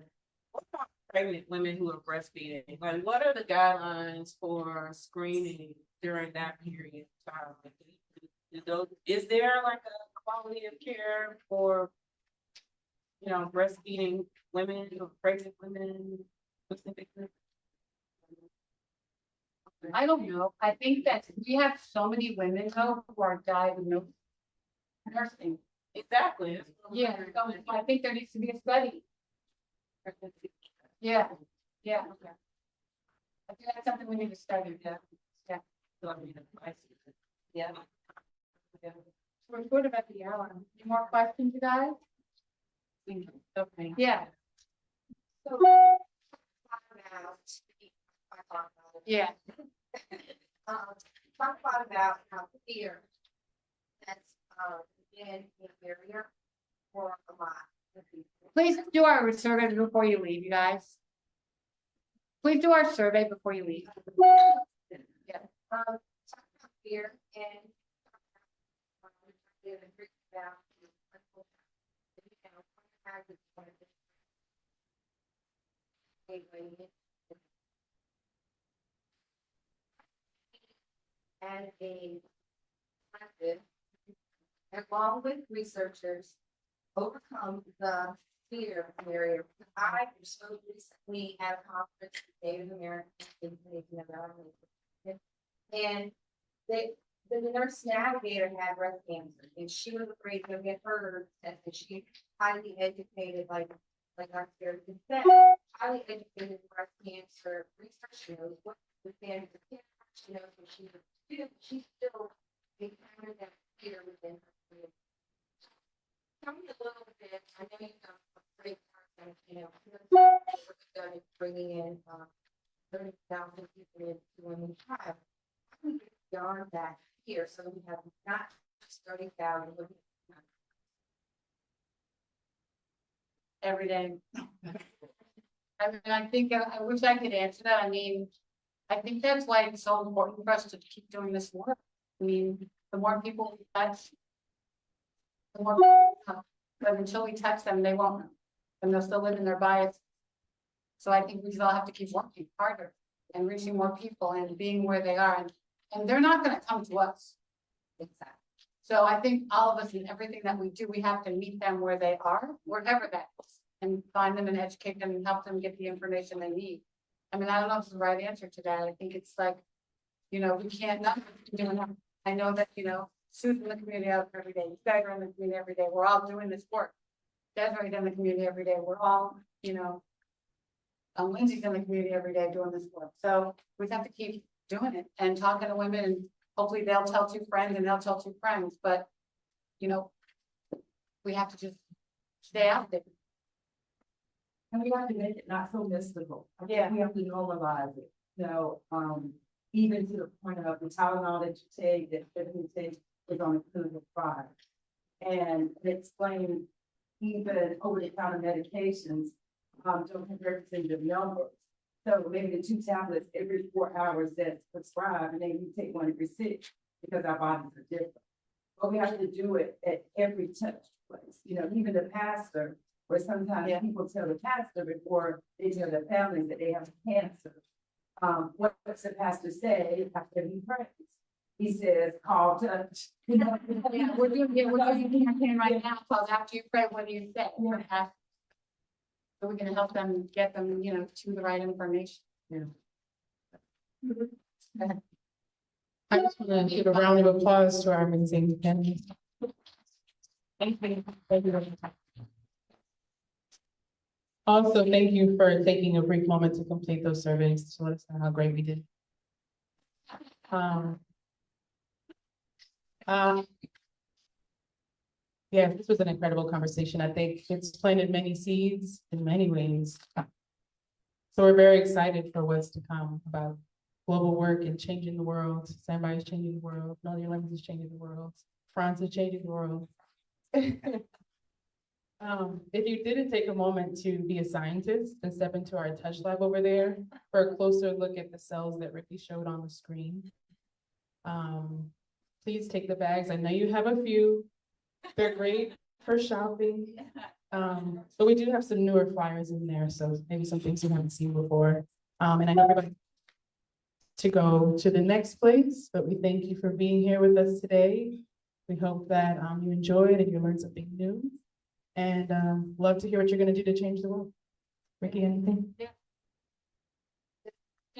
what about pregnant women who are breastfeeding? Like, what are the guidelines for screening during that period of time? Is there like a quality of care for you know, breastfeeding women or pregnant women? Specifically? I don't know. I think that we have so many women though who are diagnosed nursing. Exactly. Yeah, so I think there needs to be a study. Yeah, yeah. Okay. I think that's something we need to study. Yeah. Yeah. Yeah. We're good about the hour. Any more questions, you guys? Okay. Yeah. So, Yeah. talk about how fear that's in the area for a lot of people. Please do our survey before you leave, you guys. Please do our survey before you leave. Yeah. Talk about fear and about and a method, along with researchers, overcome the fear barrier. I so recently had a conference with Native American and the nurse navigator had breast cancer, and she was afraid to get her tested. She highly educated, like our therapist said, highly educated breast cancer researcher knows what within the care. She knows what she would do. She still encountered that fear within her. Tell me a little bit. I know you have a great person, you know, started bringing in 30,000 people into women's tribe. How do we get beyond that fear so that we have not just 30,000 women? Every day. I mean, I think, I wish I could answer that. I mean, I think that's why it's so important for us to keep doing this work. I mean, the more people we touch, the more, but until we touch them, they won't, and they'll still live in their bias. So I think we still have to keep working harder and reaching more people and being where they are, and they're not gonna come to us. Exactly. So I think all of us in everything that we do, we have to meet them where they are, wherever that is, and find them and educate them and help them get the information they need. I mean, I don't know if it's the right answer to that. I think it's like, you know, we can't not do enough. I know that, you know, Sue's in the community out every day. You guys are in the community every day. We're all doing this work. Desiree in the community every day. We're all, you know, Lindsay's in the community every day doing this work. So we have to keep doing it and talking to women, and hopefully they'll tell two friends and they'll tell two friends. But, you know, we have to just stay out there. And we have to make it not so mystical. Yeah. We have to normalize it, you know, even to the point of the Tylenol that you take, that everything takes is on a clinical trial. And explain even over-the-counter medications, don't represent the numbers. So maybe the 2 tablets every 4 hours that's prescribed, and then you take 1 every 6 because our bodies are different. But we have to do it at every touch place, you know, even the pastor. Or sometimes people tell the pastor before they tell their families that they have cancer. What's the pastor say after he prays? He says, call touch. Yeah, we're doing a campaign right now called After You Pray, What Do You Say? So we're gonna help them get them, you know, to the right information. Yeah. I just want to give a round of applause to our amazing panelists. Thank you. Thank you. Also, thank you for taking a brief moment to complete those surveys to let us know how great we did. Yeah, this was an incredible conversation. I think it's planted many seeds in many ways. So we're very excited for what's to come about global work and changing the world. Sambai is changing the world. Northern Lemons is changing the world. France is changing the world. If you didn't take a moment to be a scientist and step into our touch lab over there for a closer look at the cells that Ricky showed on the screen, please take the bags. I know you have a few. They're great for shopping. But we do have some newer flyers in there, so maybe some things you haven't seen before. And I know everybody to go to the next place, but we thank you for being here with us today. We hope that you enjoyed and you learned something new. And love to hear what you're gonna do to change the world. Ricky, anything? Stay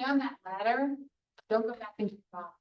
on that ladder, don't go back into the box.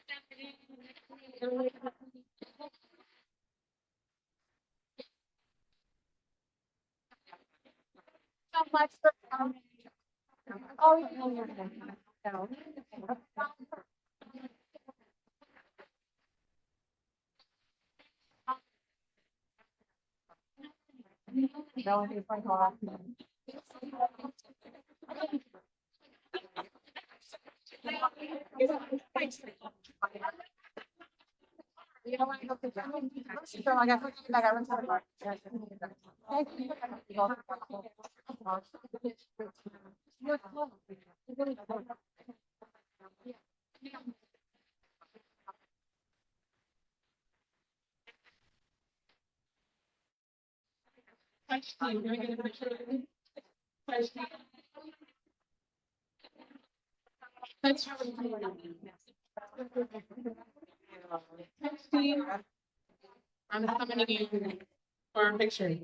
So much for coming. Oh, you don't want to go to the. So I got like I went to the park. I'm coming in for a picture.